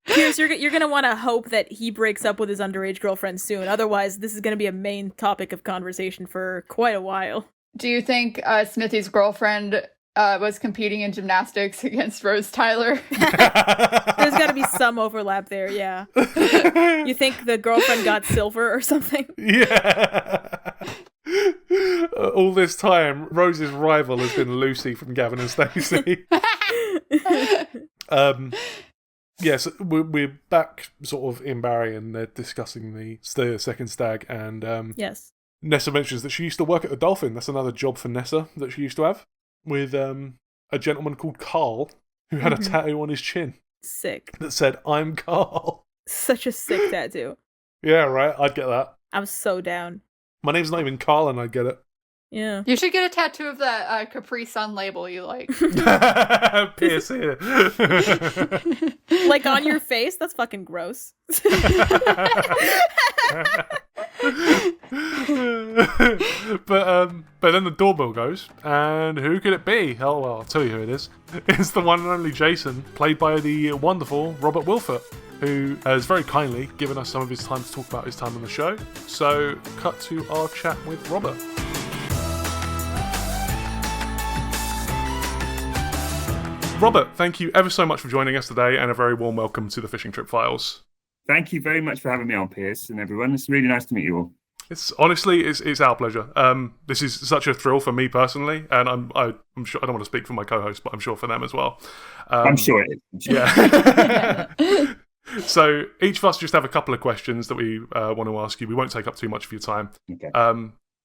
Pierce, you're going to want to hope that he breaks up with his underage girlfriend soon. Otherwise, this is going to be a main topic of conversation for quite a while. Do you think Smithy's girlfriend was competing in gymnastics against Rose Tyler? There's got to be some overlap there, yeah. You think the girlfriend got silver or something? Yeah. All this time, Rose's rival has been Lucy from Gavin and Stacey. Yes, we're back sort of in Barry, and they're discussing the second stag, and yes. Nessa mentions that she used to work at the Dolphin. That's another job for Nessa that she used to have, with a gentleman called Carl, who had a tattoo on his chin. Sick. That said, "I'm Carl." Such a sick tattoo. Yeah, right, I'd get that. I'm so down. My name's not even Carl, and I'd get it. Yeah. You should get a tattoo of that Capri Sun label you like. Pierce here. Like on your face? That's fucking gross. But then the doorbell goes, and who could it be? Oh, well, I'll tell you who it is. It's the one and only Jason, played by the wonderful Robert Wilfort, who has very kindly given us some of his time to talk about his time on the show. So, cut to our chat with Robert. Robert, thank you ever so much for joining us today, and a very warm welcome to the Fishing Trip Files. Thank you very much for having me on, Pierce, and everyone. It's really nice to meet you all. It's our pleasure. This is such a thrill for me personally, and I'm sure I don't want to speak for my co-host, but I'm sure for them as well. I'm sure it is. Yeah. So each of us just have a couple of questions that we want to ask you. We won't take up too much of your time. Okay.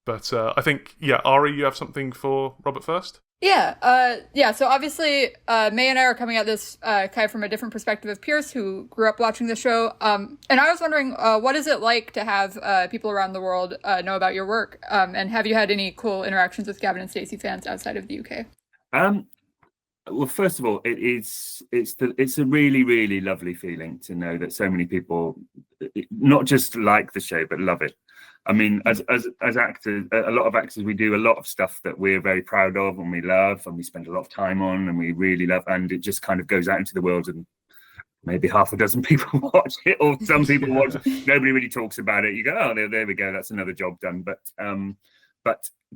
But I think, Ari, you have something for Robert first? Yeah. So obviously, May and I are coming at this kind of from a different perspective of Pierce, who grew up watching the show. And I was wondering, what is it like to have people around the world know about your work? And have you had any cool interactions with Gavin and Stacey fans outside of the UK? Well, first of all, it's a really, really lovely feeling to know that so many people not just like the show but love it. I mean, as actors, a lot of actors, we do a lot of stuff that we're very proud of and we love and we spend a lot of time on and we really love, and it just kind of goes out into the world and maybe half a dozen people watch it, or some people watch it. Nobody really talks about it. You go, oh, there we go, that's another job done. But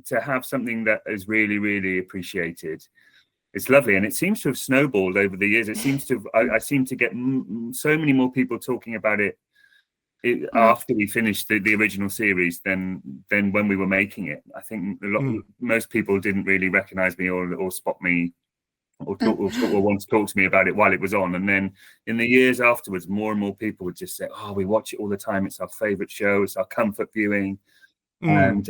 to have something that is really, really appreciated, it's lovely, and it seems to have snowballed over the years. It seems to have, I seem to get so many more people talking about it after we finished the original series than when we were making it. I think most people didn't really recognize me or spot me or want to talk to me about it while it was on. And then in the years afterwards, more and more people would just say, oh, we watch it all the time. It's our favorite show. It's our comfort viewing. And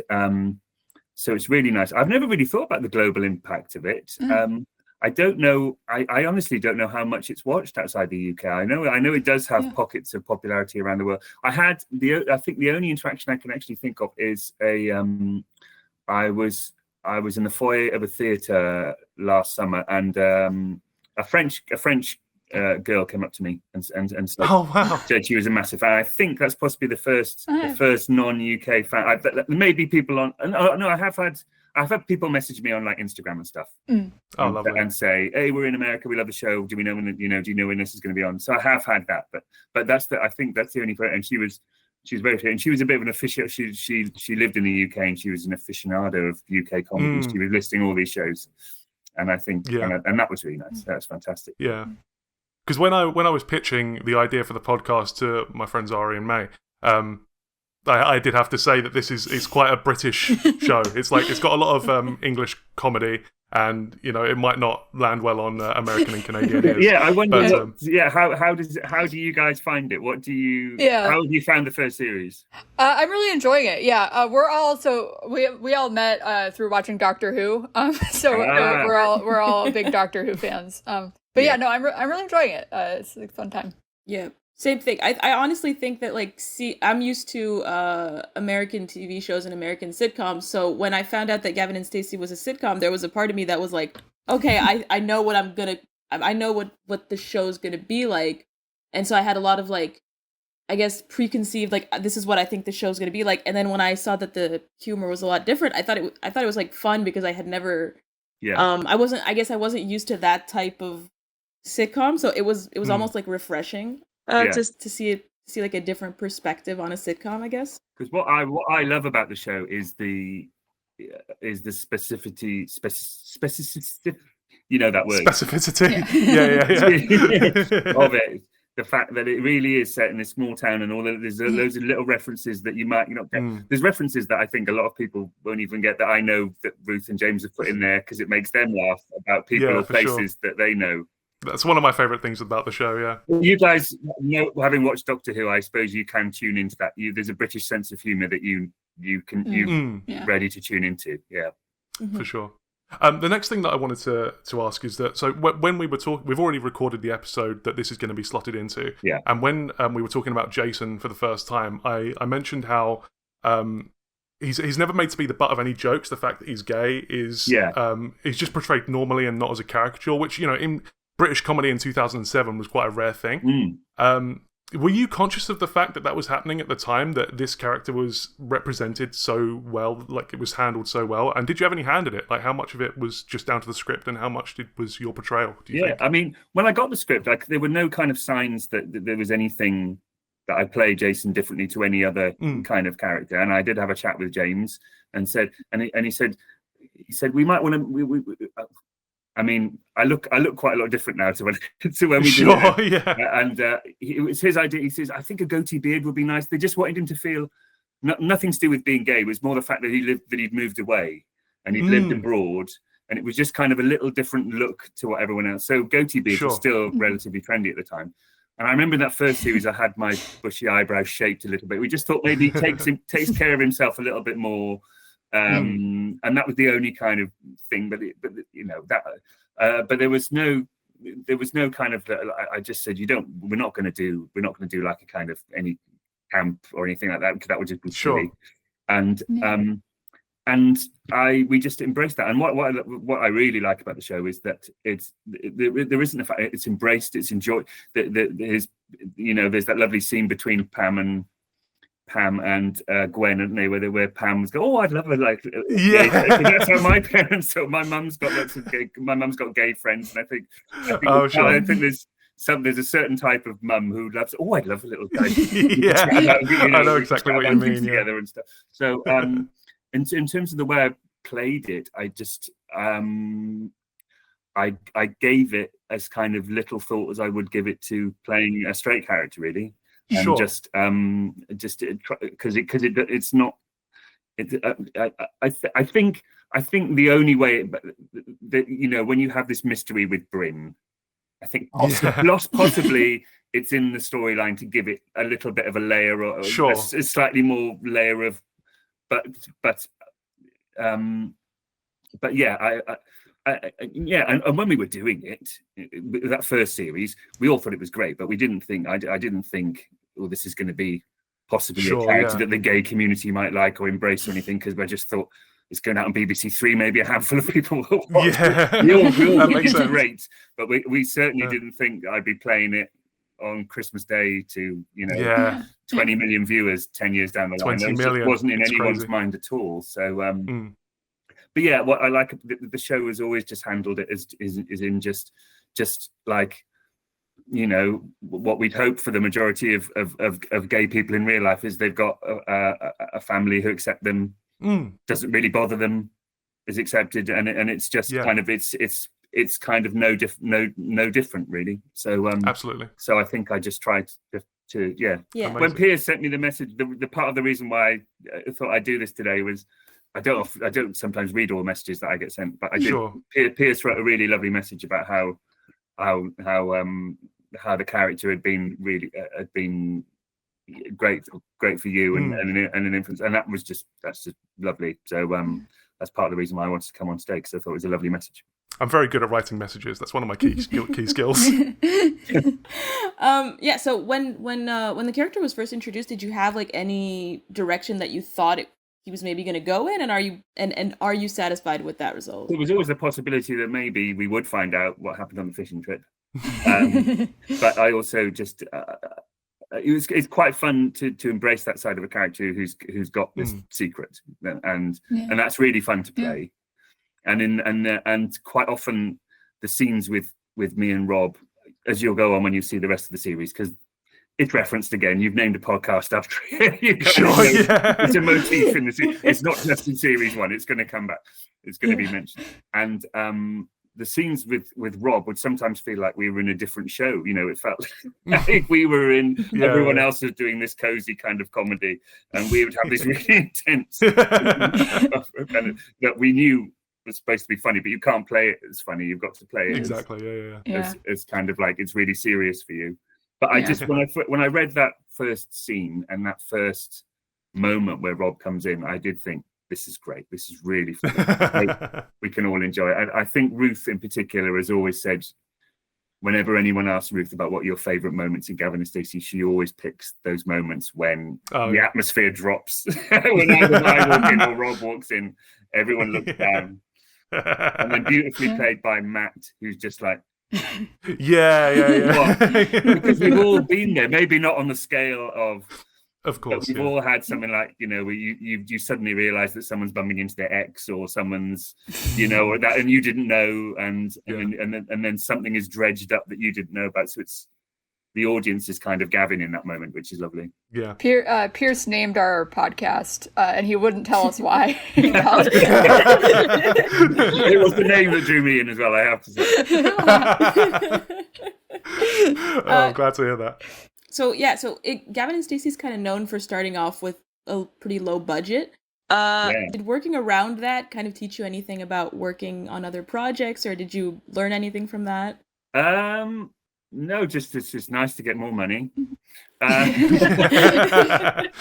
so it's really nice. I've never really thought about the global impact of it. I don't know. I honestly don't know how much it's watched outside the UK. I know it does have pockets of popularity around the world. I think the only interaction I can actually think of is I was in the foyer of a theatre last summer, and a French girl came up to me and said, "Oh wow!" Said she was a massive fan. I think that's possibly the first non-UK fan. Maybe people on. No, I've had people message me on like Instagram and stuff, and say, "Hey, we're in America. We love the show. Do we know when do you know when this is going to be on?" So I have had that, but I think that's the only part. And she was very fit, and she was a bit of an aficionado. She lived in the UK, and she was an aficionado of UK comedy. She was listing all these shows, and I think and that was really nice. That was fantastic. Yeah, because when I was pitching the idea for the podcast to my friends Ari and May, I did have to say that this is quite a British show. It's got a lot of English comedy, and it might not land well on American and Canadian ears. Yeah, I wonder. How do you guys find it? What do you? Yeah. How have you found the first series? I'm really enjoying it. Yeah, we all met through watching Doctor Who. So we're all big Doctor Who fans. But I'm really enjoying it. It's a fun time. Yeah. Same thing. I honestly think that I'm used to American TV shows and American sitcoms. So when I found out that Gavin and Stacey was a sitcom, there was a part of me that was like, okay, I know what I know what the show's gonna be like, and so I had a lot of I guess preconceived this is what I think the show's gonna be like. And then when I saw that the humor was a lot different, I thought it was fun because I had never I wasn't used to that type of sitcom, so it was almost refreshing. Just to see a different perspective on a sitcom, I guess. Because what I love about the show is the specificity, that word. Specificity. Yeah. Of it. The fact that it really is set in a small town, and all that. There's loads of little references that you might not get. There's references that I think a lot of people won't even get, that I know that Ruth and James have put in there because it makes them laugh about people or places that they know. That's one of my favourite things about the show, yeah. You guys, having watched Doctor Who, I suppose you can tune into that. There's a British sense of humour that you're ready to tune into, yeah. For sure. The next thing that I wanted to ask is that, so when we were talking, we've already recorded the episode that this is going to be slotted into. Yeah. And when we were talking about Jason for the first time, I mentioned how he's never made to be the butt of any jokes. The fact that he's gay is he's just portrayed normally and not as a caricature, which, in British comedy in 2007 was quite a rare thing. Were you conscious of the fact that was happening at the time, that this character was represented so well, it was handled so well? And did you have any hand in it? How much of it was just down to the script, and how much was your portrayal, do you think? I mean, when I got the script, there were no kind of signs that there was anything that I play Jason differently to any other kind of character. And I did have a chat with James and said, he said we might want to. I mean, I look quite a lot different now to when we did it. Yeah. And it was his idea. He says, I think a goatee beard would be nice. They just wanted him to feel nothing to do with being gay. It was more the fact that he'd moved away and he'd lived abroad, and it was just kind of a little different look to what everyone else. So goatee beard was still relatively trendy at the time. And I remember in that first series, I had my bushy eyebrows shaped a little bit. We just thought maybe he takes care of himself a little bit more. And that was the only kind of thing, but there was no kind of. I just said, we're not going to do like a kind of any camp or anything like that, because that would just be silly. And we just embraced that. And what I really like about the show is that there isn't a fact, it's embraced, it's enjoyed. There's that lovely scene between Pam and Gwen, and where Pam was going, I'd love her that's how my parents. So my mum's got gay friends, and I think I think there's a certain type of mum who loves. I'd love a little guy. I know exactly what you mean. Together and stuff. So in terms of the way I played it, I just I gave it as kind of little thought as I would give it to playing a straight character, really. And just because it's not. I think the only way that when you have this mystery with Bryn, I think possibly it's in the storyline to give it a little bit of a layer, or a slightly more layer of, but yeah, and when we were doing it, that first series, we all thought it was great, but we didn't think. I didn't think, this is going to be possibly a character that the gay community might like or embrace or anything, because I just thought it's going out on BBC Three, maybe a handful of people will watch. Yeah, we all think it's great, but we certainly didn't think I'd be playing it on Christmas Day to 20 million viewers 10 years down the line. 20 million. It wasn't in anyone's mind at all. So. But yeah, what I like, the show has always just handled it is in just like, what we'd hope for the majority of gay people in real life is they've got a family who accept them, doesn't really bother them, is accepted, and it's just kind of it's kind of no different really. So absolutely. So I think I just tried to Yeah. When Piers sent me the message, the part of the reason why I thought I'd do this today was I don't sometimes read all the messages that I get sent, but I did. Sure. Piers wrote a really lovely message about how the character had been great for you and an influence, and that's just lovely. So that's part of the reason why I wanted to come on stage, because I thought it was a lovely message. I'm very good at writing messages. That's one of my key skills. So when the character was first introduced, did you have like any direction that you thought he was maybe going to go in, and are you satisfied with that result? There was always the possibility that maybe we would find out what happened on the fishing trip, but I also just it's quite fun to embrace that side of a character who's got this secret, and that's really fun to play. And quite often the scenes with me and Rob, as you'll go on when you see the rest of the series, because it's referenced again. You've named a podcast after it. It's a motif in the series. It's not just in series 1. It's going to come back. It's going to be mentioned. And the scenes with Rob would sometimes feel like we were in a different show. It felt like we were in. Everyone else was doing this cozy kind of comedy, and we would have this really intense that we knew was supposed to be funny, but you can't play it as funny. You've got to play it exactly. It's kind of like it's really serious for you. But I just when I read that first scene and that first moment where Rob comes in, I did think, this is great. This is really fun. We can all enjoy it. I think Ruth in particular has always said, whenever anyone asks Ruth about what your favourite moments in Gavin and Stacey, she always picks those moments when the atmosphere drops. When either I walk in or Rob walks in, everyone looks down. And then beautifully played by Matt, who's just like, because we've all been there, maybe not on the scale of course, we've all had something like, where you suddenly realize that someone's bumping into their ex, or someone's, or that, and you didn't know, and then something is dredged up that you didn't know about. So it's the audience is kind of Gavin in that moment, which is lovely. Yeah. Pierce named our podcast, and he wouldn't tell us why. It was the name that drew me in as well, I have to say. I'm glad to hear that. So Gavin and Stacey's kind of known for starting off with a pretty low budget. Did working around that kind of teach you anything about working on other projects, or did you learn anything from that? No, it's just nice to get more money. It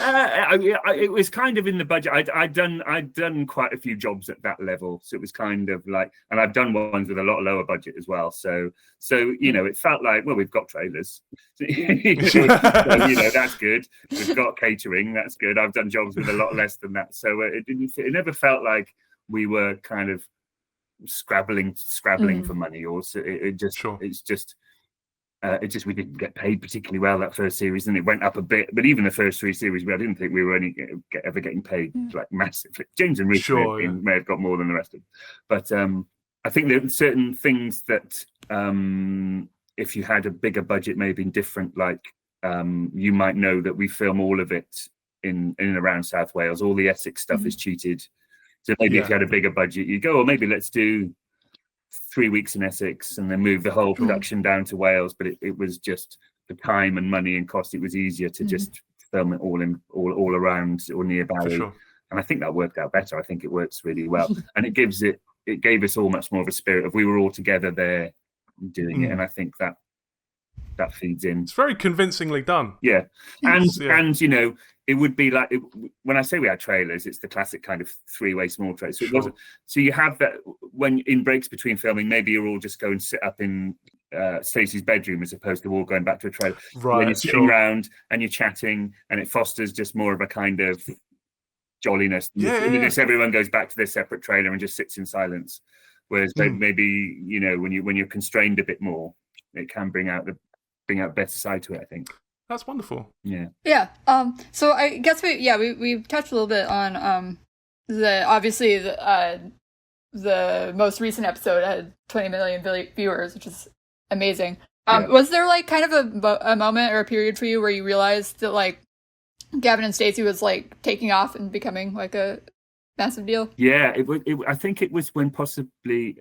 was kind of in the budget. I'd done quite a few jobs at that level, so it was kind of like, and I've done ones with a lot lower budget as well. So it felt like, well, we've got trailers, so, that's good. We've got catering, that's good. I've done jobs with a lot less than that, so it never felt like we were kind of scrabbling for money, or so it's just we didn't get paid particularly well that first series, and it went up a bit. But even the first 3 series, I didn't think we were ever getting paid like massively. James and Ruth may have got more than the rest of them, but I think there are certain things that if you had a bigger budget, may have been different. Like you might know that we film all of it in and around South Wales. All the Essex stuff is cheated, so maybe if you had a bigger budget, you go, or maybe let's do 3 weeks in Essex and then move the whole production down to Wales. But it was just the time and money and cost. It was easier to just film it all around or nearby. Sure. And I think that worked out better. I think it works really well. And it gave us all much more of a spirit of we were all together there doing it. And I think that feeds in. It's very convincingly done. Yeah. And it would be like, when I say we had trailers, it's the classic kind of 3-way small trailers. So it wasn't. So you have that when in breaks between filming, maybe you're all just going to sit up in Stacey's bedroom as opposed to all going back to a trailer. Right. When you're sitting around and you're chatting, and it fosters just more of a kind of jolliness. Just everyone goes back to their separate trailer and just sits in silence. Whereas maybe when you're constrained a bit more, it can bring out a better side to it, I think. That's wonderful. Yeah. Yeah. So I guess we touched a little bit on the most recent episode had 20 million viewers, which is amazing. Was there like kind of a moment or a period for you where you realized that like Gavin and Stacey was like taking off and becoming like a massive deal? Yeah, I think it was when possibly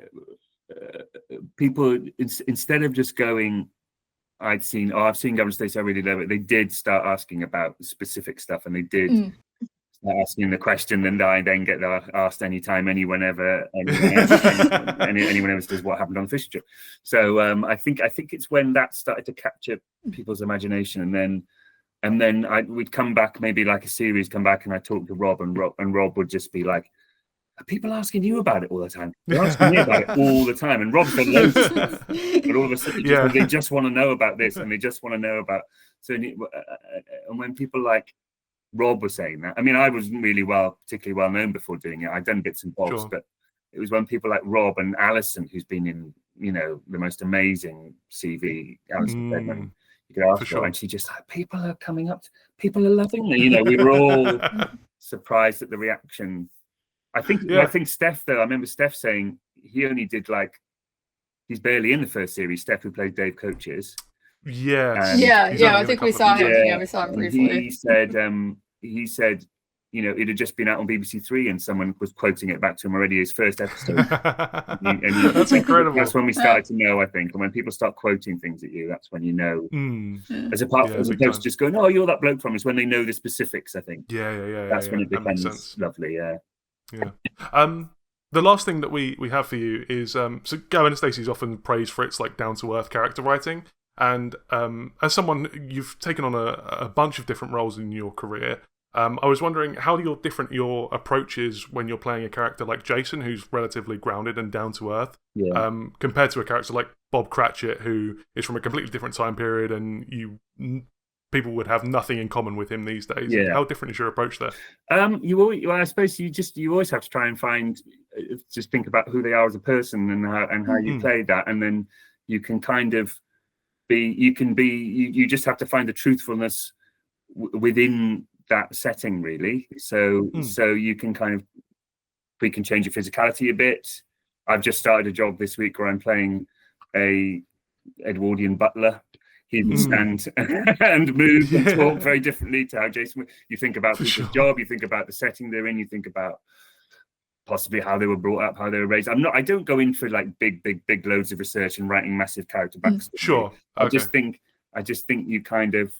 people instead of just going, I've seen Gavin and Stacey, I really love it. They did start asking about specific stuff, and they did start asking the question, and I then get asked anytime, anyone ever does what happened on the fishing trip. So I think it's when that started to capture people's imagination, and then we'd come back, maybe like a series, come back, and I talked to Rob, and Rob would just be like, "Are people asking you about it all the time? They're asking me about it all the time." And Rob's done loads of stuff, but all of a sudden, they just want to know about this, and they just want to know about. So, and when people like Rob were saying that, I mean, I wasn't really particularly well known before doing it. I'd done bits and bobs, but it was when people like Rob and Alison, who's been in, the most amazing CV, Alison Redman, you could ask her, and she just like, people are coming up, people are loving me. We were all surprised at the reaction. I think Steph, though, I remember Steph saying he only did he's barely in the first series. Steph, who played Dave Coaches. Yeah. I think we saw him. Yeah, we saw him briefly. He said, it had just been out on BBC Three, and someone was quoting it back to him already, his first episode. That's incredible. That's when we started to know, I think. And when people start quoting things at you, that's when you know. As opposed to just going, "Oh, you're that bloke from," is when they know the specifics, I think. Yeah. That's when it becomes lovely, yeah. The last thing that we have for you is so Gavin and Stacey is often praised for its down to earth character writing, and as someone, you've taken on a bunch of different roles in your career. I was wondering how different your approach is when you're playing a character like Jason, who's relatively grounded and down to earth, compared to a character like Bob Cratchit, who is from a completely different time period, and people would have nothing in common with him these days. How different is your approach there? I suppose you always have to try and just think about who they are as a person and how you play that, and then you can kind of you just have to find the truthfulness within that setting, really. So you can we can change your physicality a bit. I've just started a job this week where I'm playing a Edwardian butler. He would stand and move and talk very differently to how Jason would. You think about people's job, you think about the setting they're in, you think about possibly how they were brought up, how they were raised. I don't go in for big loads of research and writing massive character backstory. I just think you kind of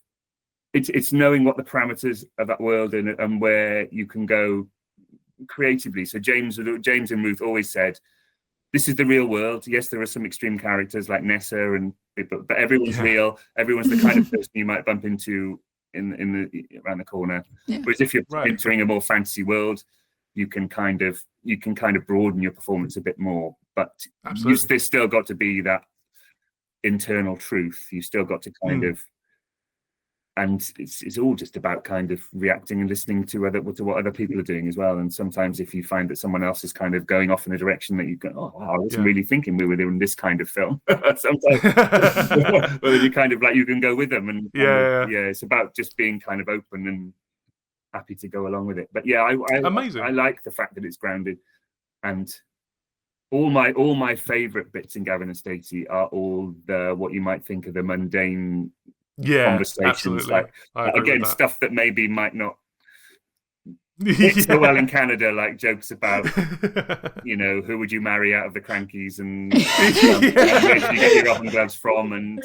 it's knowing what the parameters of that world and where you can go creatively. So James and Ruth always said, this is the real world. Yes, there are some extreme characters like Nessa, but everyone's real. Everyone's the kind of person you might bump into around the corner. Yeah. Whereas if you're entering a more fantasy world, you can kind of broaden your performance a bit more. But there's still got to be that internal truth. You still got to kind of. And it's all just about kind of reacting and listening to what other people are doing as well. And sometimes if you find that someone else is kind of going off in a direction that you go, "Oh wow, I wasn't really thinking we were doing this kind of film." Sometimes, but then you kind of you can go with them, and it's about just being kind of open and happy to go along with it. But amazing. I like the fact that it's grounded, and all my favorite bits in Gavin and Stacey are all what you might think of the mundane. Conversations again stuff that maybe might not hit so well in Canada, like jokes about who would you marry out of the Crankies and where did you get your oven gloves from and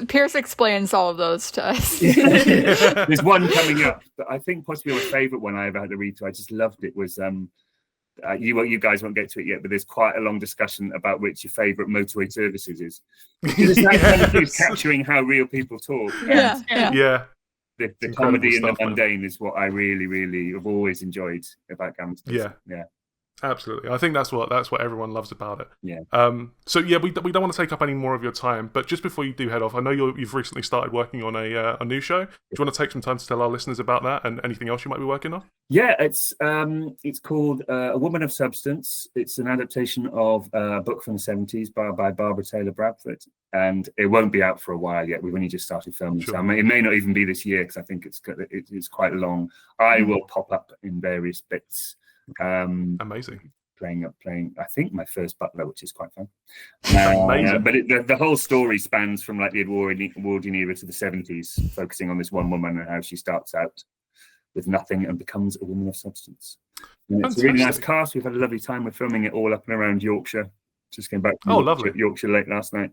Pierce explains all of those to us. There's one coming up that I think possibly my favorite one I ever had to read to. I just loved it. Was you guys won't get to it yet, but there's quite a long discussion about which your favourite motorway services is. It's that kind of thing, capturing how real people talk. The comedy and the mundane is what I really, really have always enjoyed about Gavin. Yeah. Absolutely. I think that's what everyone loves about it. Yeah. So we don't want to take up any more of your time, but just before you do head off, I know you've recently started working on a new show. Do you want to take some time to tell our listeners about that and anything else you might be working on? Yeah, it's called A Woman of Substance. It's an adaptation of a book from the 70s by Barbara Taylor Bradford, and it won't be out for a while yet. We've only just started filming, so it may not even be this year because I think it's quite long. I will pop up in various bits. Amazing. Playing I think my first butler, which is quite fun. Amazing. But the whole story spans from the Edwardian era to the 70s, focusing on this one woman and how she starts out with nothing and becomes a woman of substance. And it's a really nice cast. We've had a lovely time. We're filming it all up and around Yorkshire. Just came back from Yorkshire late last night.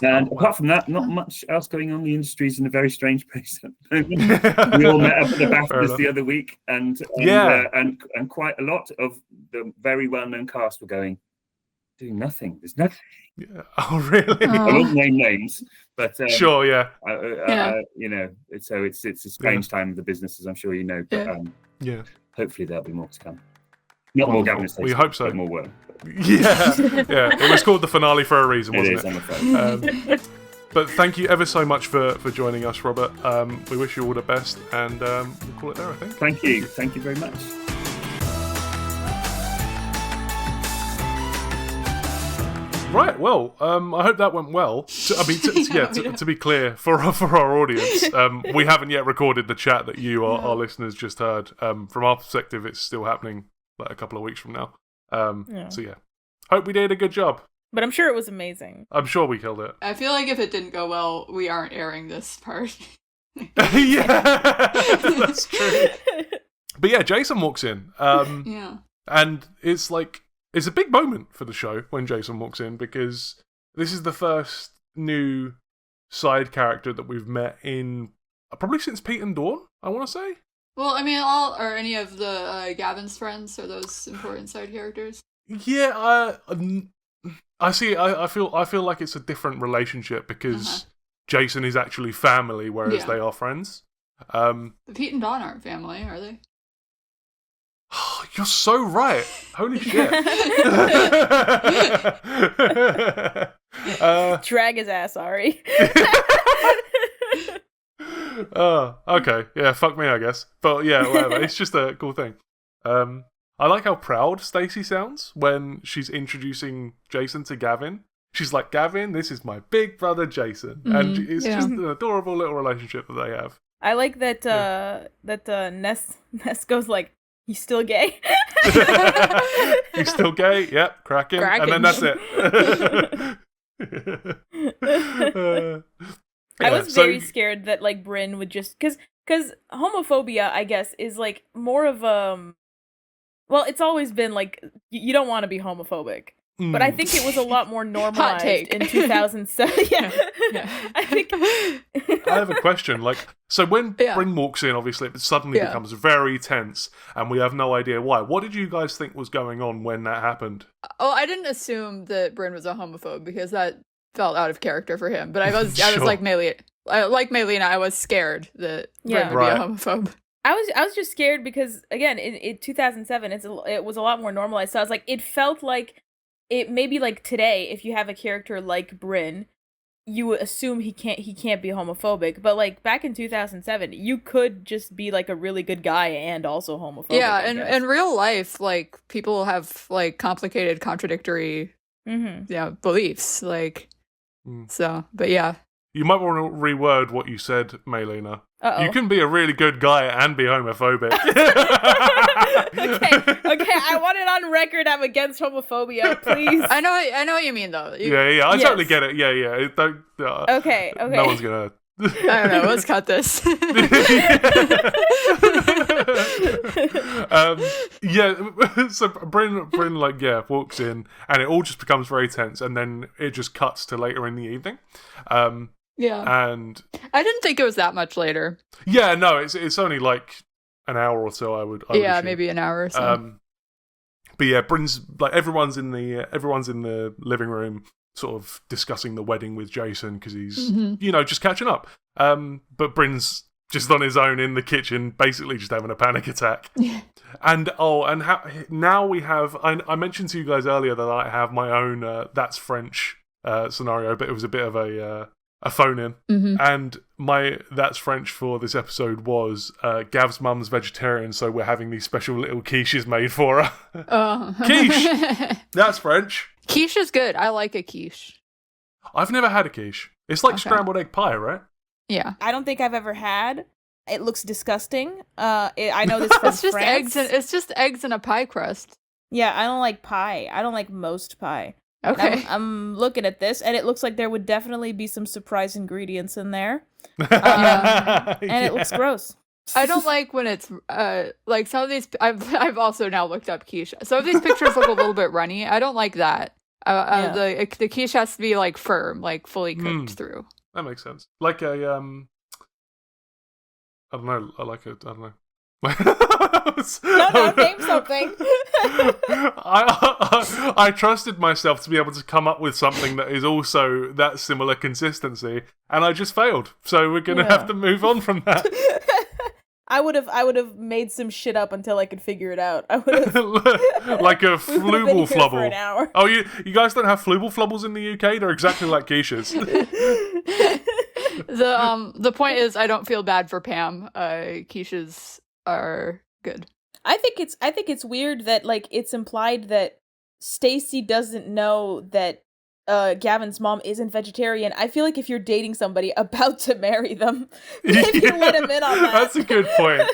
And apart from that, not much else going on. The industry's in a very strange place at the moment. We all met up at the BAFTAs the other week, and quite a lot of the very well-known cast were doing nothing. There's nothing. Yeah. Oh, really? I won't name names, but sure, yeah. So it's a strange time of the business, as I'm sure you know. But hopefully there'll be more to come. Not more Gavin and Stacey. We hope so. But more work. Yeah. It was called the finale for a reason, wasn't it? It is, I'm afraid. But thank you ever so much for joining us, Robert. We wish you all the best, and we'll call it there, I think. Thank you. Thank you very much. Right, well, I hope that went well. To be clear, for our audience, we haven't yet recorded the chat that you, our listeners, just heard. From our perspective, it's still happening like a couple of weeks from now. So yeah, hope we did a good job. But I'm sure it was amazing. I'm sure we killed it. I feel like if it didn't go well, we aren't airing this part. Yeah, that's true. But yeah, Jason walks in. And it's like, it's a big moment for the show when Jason walks in, because this is the first new side character that we've met in probably since Pete and Dawn, I want to say. Well, I mean, are any of the Gavin's friends, are those important side characters? Yeah, I see. I feel like it's a different relationship because Jason is actually family, whereas they are friends. Pete and Dawn aren't family, are they? You're so right. Holy shit. Drag his ass, Ari. Okay. Yeah, fuck me, I guess. But yeah, whatever. It's just a cool thing. I like how proud Stacey sounds when she's introducing Jason to Gavin. She's like, Gavin, this is my big brother Jason. And it's just an adorable little relationship that they have. I like that Ness goes like, he's still gay. He's still gay? Yep, cracking. And then that's it. I was very scared that like Bryn would just because homophobia, I guess, is like more of well, it's always been like you don't want to be homophobic. But I think it was a lot more normalized in 2007. I think. I have a question. Like, so when Bryn walks in, obviously it suddenly becomes very tense, and we have no idea why. What did you guys think was going on when that happened? Oh, I didn't assume that Bryn was a homophobe because that felt out of character for him. But I was like Maylina. Like Maylina, I was scared that Bryn would be a homophobe. I was just scared because again, in 2007, it was a lot more normalized. So I was like, it felt like. It maybe like today, if you have a character like Bryn, you would assume he can't be homophobic. But like back in 2007, you could just be like a really good guy and also homophobic. Yeah, and in real life, like people have like complicated, contradictory, beliefs. Like, so, but yeah. You might want to reword what you said, Maylina. Uh-oh. You can be a really good guy and be homophobic. Okay, I want it on record. I'm against homophobia, please. I know what you mean, though. I totally get it. Yeah. Don't, okay. No one's gonna. I don't know. Let's cut this. So Bryn walks in, and it all just becomes very tense, and then it just cuts to later in the evening. And I didn't think it was that much later. Yeah, no, it's only like an hour or so. I would assume. Maybe an hour or so. But yeah, Bryn's like everyone's in the living room, sort of discussing the wedding with Jason because he's just catching up. But Bryn's just on his own in the kitchen, basically just having a panic attack. Yeah. Now we have. I mentioned to you guys earlier that I have my own That's French scenario, but it was a bit of a phone-in. And my That's French for this episode was Gav's mum's vegetarian, so we're having these special little quiches made for her. Quiche! That's French. Quiche is good. I like a quiche. I've never had a quiche. It's like scrambled egg pie, right? Yeah. I don't think I've ever had. It looks disgusting. I know this from France. It's just eggs in a pie crust. Yeah, I don't like pie. I don't like most pie. Okay. I'm looking at this, and it looks like there would definitely be some surprise ingredients in there. And it looks gross. I don't like when it's like some of these. I've also now looked up quiche. Some of these pictures look a little bit runny. I don't like that. The quiche has to be like firm, like fully cooked through. That makes sense. Like a I don't know. I don't know. No, name something. I trusted myself to be able to come up with something that is also that similar consistency, and I just failed. So we're gonna have to move on from that. I would have made some shit up until I could figure it out. I would have like a flubble flubble. For an hour. Oh, you guys don't have flubble flubbles in the UK? They're exactly like quiches. The point is, I don't feel bad for Pam. Quiches are good. I think it's weird that like it's implied that Stacey doesn't know that Gavin's mom isn't vegetarian. I feel like if you're dating somebody about to marry them, if you let him in on that. That's a good point.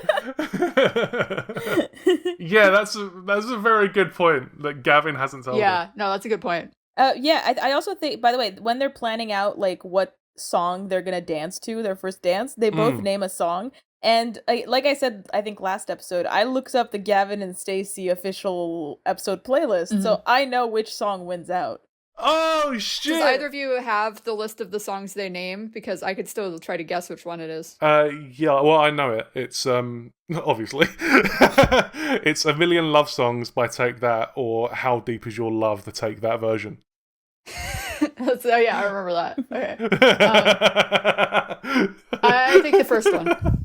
Yeah, that's a very good point that Gavin hasn't told her. Yeah, no, that's a good point. I also think, by the way, when they're planning out like what song they're gonna dance to, their first dance, they both name a song. And like I said, I think last episode, I looked up the Gavin and Stacey official episode playlist, so I know which song wins out. Oh, shit! Does either of you have the list of the songs they name? Because I could still try to guess which one it is. Yeah, well, I know it. It's, obviously. It's A Million Love Songs by Take That, or How Deep Is Your Love, the Take That version. So, yeah, I remember that. Okay. I think the first one.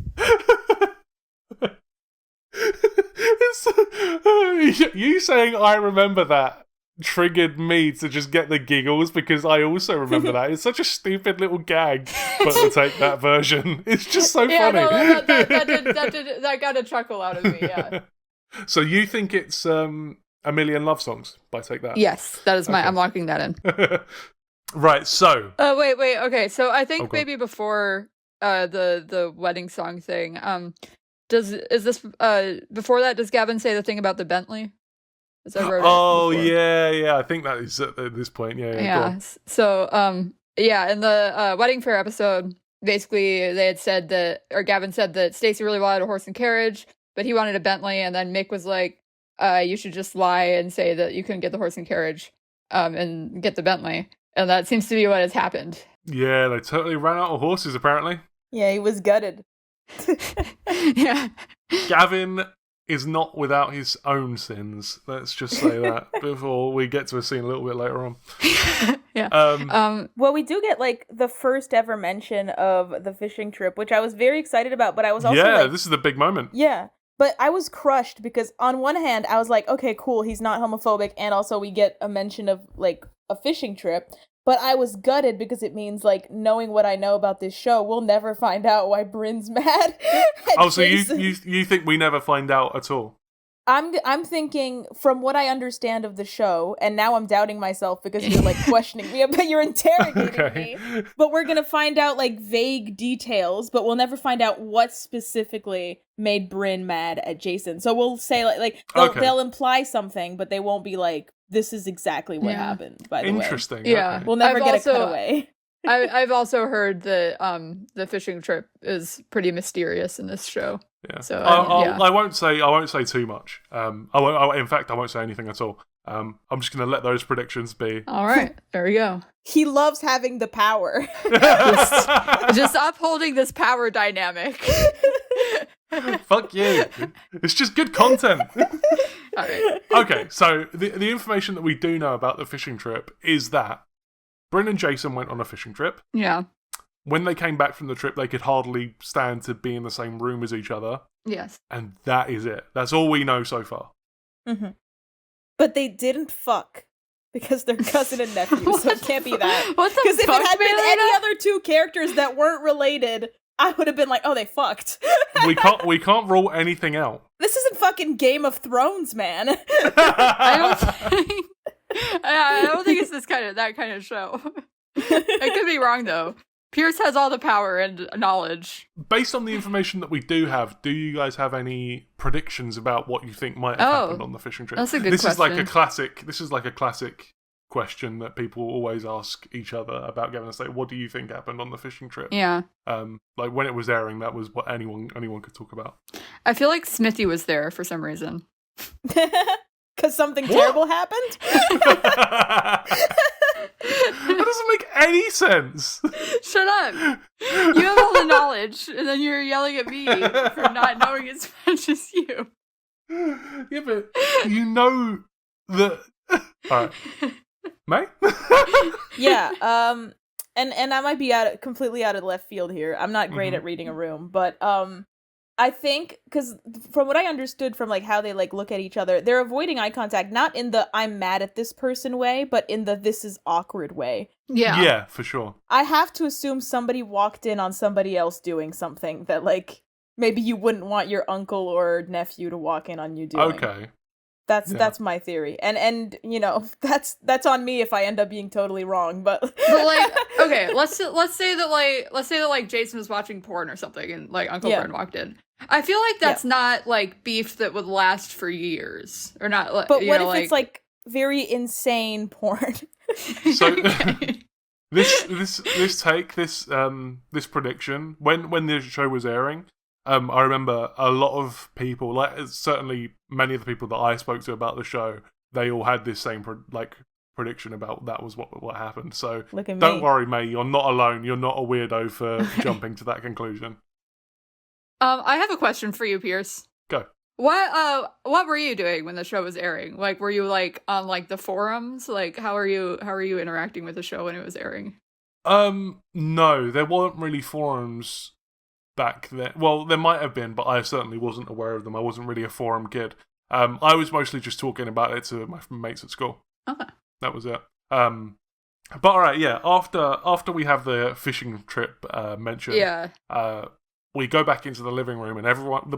You saying I remember that triggered me to just get the giggles because I also remember that. It's such a stupid little gag, but to take that version, it's just so funny. No, that got a chuckle out of me. Yeah. So you think it's A Million Love Songs by Take That? Yes, that is I'm locking that in. Right. So. Wait. Okay. So I think maybe before the wedding song thing. Before that? Does Gavin say the thing about the Bentley? Yeah. I think that is at this point. Yeah. So, in the wedding fair episode, basically they had said that, or Gavin said that Stacey really wanted a horse and carriage, but he wanted a Bentley, and then Mick was like, "You should just lie and say that you couldn't get the horse and carriage, and get the Bentley." And that seems to be what has happened. Yeah, they totally ran out of horses. Apparently. Yeah, he was gutted. Yeah. Gavin is not without his own sins. Let's just say that before we get to a scene a little bit later on. Yeah. Well, we do get like the first ever mention of the fishing trip, which I was very excited about, but I was also this is the big moment. Yeah. But I was crushed because on one hand, I was like, okay, cool, he's not homophobic, and also we get a mention of like a fishing trip. But I was gutted because it means, like, knowing what I know about this show, we'll never find out why Bryn's mad. So you think we never find out at all? I'm thinking, from what I understand of the show, and now I'm doubting myself because you're, like, questioning me, but you're interrogating me. But we're gonna find out, like, vague details, but we'll never find out what specifically made Bryn mad at Jason. So we'll say, they'll imply something, but they won't be like, this is exactly what happened, by the way. Interesting. Yeah. Okay. We'll never get a cutaway. I've also heard that the fishing trip is pretty mysterious in this show. Yeah. So I won't say too much. In fact, I won't say anything at all. I'm just going to let those predictions be. All right. There we go. He loves having the power. just upholding this power dynamic. Fuck you. It's just good content. All right. Okay, so the information that we do know about the fishing trip is that Bryn and Jason went on a fishing trip. Yeah. When they came back from the trip, they could hardly stand to be in the same room as each other. Yes. And that is it. That's all we know so far. Mm-hmm. But they didn't fuck. Because they're cousin and nephew, so it can't be that. What the fuck, Because if it had been Maylina? any other two characters that weren't related, I would have been like, oh, they fucked. We can't rule anything out. This isn't fucking Game of Thrones, man. I don't think it's that kind of show. I could be wrong though. Pierce has all the power and knowledge. Based on the information that we do have, do you guys have any predictions about what you think might have happened on the fishing trip? That's a good question. This is like a classic question that people always ask each other about Gavin and Stacey. What do you think happened on the fishing trip? Yeah. Like when it was airing, that was what anyone could talk about. I feel like Smithy was there for some reason. because something terrible happened. That doesn't make any sense. Shut up. You have all the knowledge, and then you're yelling at me for not knowing as much as you. Yeah, but you know that. Alright. May? Yeah, and I might be completely out of left field here. I'm not great at reading a room, but I think, because from what I understood from like how they like look at each other, they're avoiding eye contact, not in the I'm mad at this person way, but in the this is awkward way. Yeah. Yeah, for sure. I have to assume somebody walked in on somebody else doing something that like maybe you wouldn't want your uncle or nephew to walk in on you doing. Okay. That's my theory. And you know, that's on me if I end up being totally wrong, but like, okay, let's say that Jason was watching porn or something and like Uncle Brent walked in. I feel like that's not like beef that would last for years, or not. But what if it's like very insane porn? So this prediction when the show was airing, I remember a lot of people, like certainly many of the people that I spoke to about the show, they all had this same prediction about that was what happened. So don't worry, May, you're not alone. You're not a weirdo for jumping to that conclusion. I have a question for you, Pierce. Go. What were you doing when the show was airing? Like, were you like on like the forums? Like, how are you interacting with the show when it was airing? No, there weren't really forums back then. Well, there might have been, but I certainly wasn't aware of them. I wasn't really a forum kid. I was mostly just talking about it to my mates at school. Okay. That was it. But alright, yeah, after we have the fishing trip mentioned, we go back into the living room, and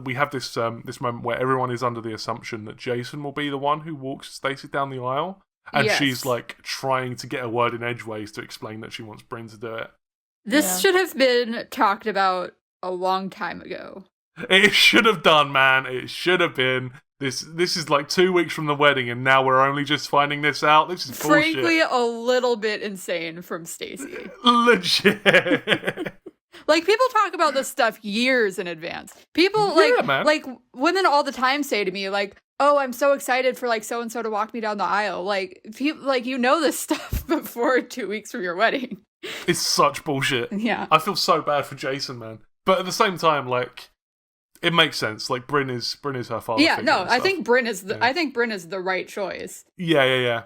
we have this moment where everyone is under the assumption that Jason will be the one who walks Stacey down the aisle, and she's like trying to get a word in edgeways to explain that she wants Bryn to do it. This should have been talked about a long time ago. It should have done, man. It should have been. This is like 2 weeks from the wedding, and now we're only just finding this out. This is bullshit. Frankly, a little bit insane from Stacey. Legit. Like, people talk about this stuff years in advance. People, like women all the time say to me, like, oh, I'm so excited for, like, so-and-so to walk me down the aisle. Like, people, like, you know this stuff before 2 weeks from your wedding. It's such bullshit. Yeah. I feel so bad for Jason, man. But at the same time, like, it makes sense. Like, Bryn is her father. Yeah, no, I think Bryn is the right choice. Yeah.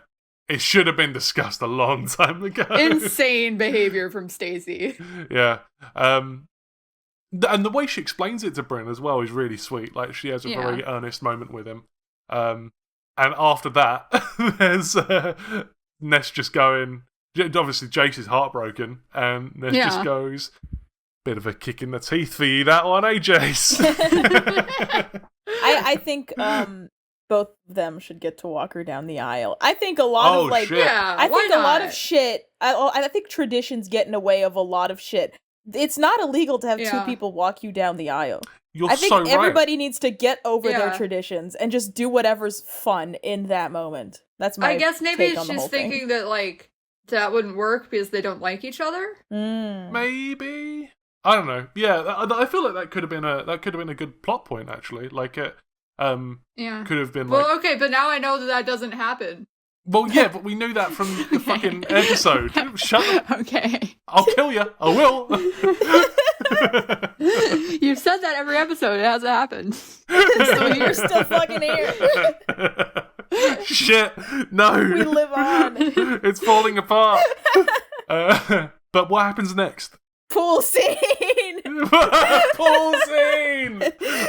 It should have been discussed a long time ago. Insane behavior from Stacey. Yeah. And the way she explains it to Bryn as well is really sweet. Like, she has a very earnest moment with him. And after that, there's Ness just going... Obviously, Jace is heartbroken, and Ness just goes... Bit of a kick in the teeth for you, that one, eh, Jace? I think both of them should get to walk her down the aisle. I think a lot of like, shit. I think a lot of shit. I think traditions get in the way of a lot of shit. It's not illegal to have two people walk you down the aisle. You're I think so right. everybody needs to get over their traditions and just do whatever's fun in that moment. That's my. I guess maybe take on the she's whole thinking thing. that like that wouldn't work because they don't like each other. Maybe. I don't know. Yeah, I feel like that could have been a good plot point actually. Like it, could have been. Well, okay, but now I know that doesn't happen. Well, yeah, but we knew that from the fucking episode. Shut up. Okay. I'll kill you. I will. You've said that every episode. It hasn't happened. So you're still fucking here. Shit. No. We live on. It's falling apart. But what happens next? Pool scene. Pool scene.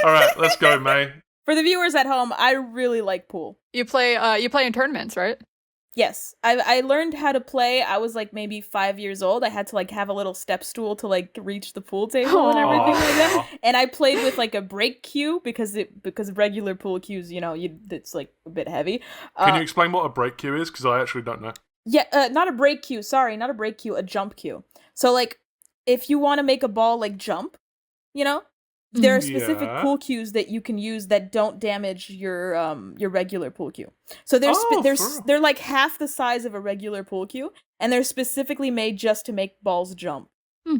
All right, let's go, May. For the viewers at home, I really like pool. You play in tournaments, right? Yes. I learned how to play. I was like maybe 5 years old. I had to like have a little step stool to like reach the pool table and everything like that. And I played with like a break cue because regular pool cues, it's like a bit heavy. Can you explain what a break cue is? Because I actually don't know. Yeah, not a break cue. Sorry, not a break cue. A jump cue. So like, if you want to make a ball like jump, there are specific pool cues that you can use that don't damage your regular pool cue. So they're like half the size of a regular pool cue, and they're specifically made just to make balls jump.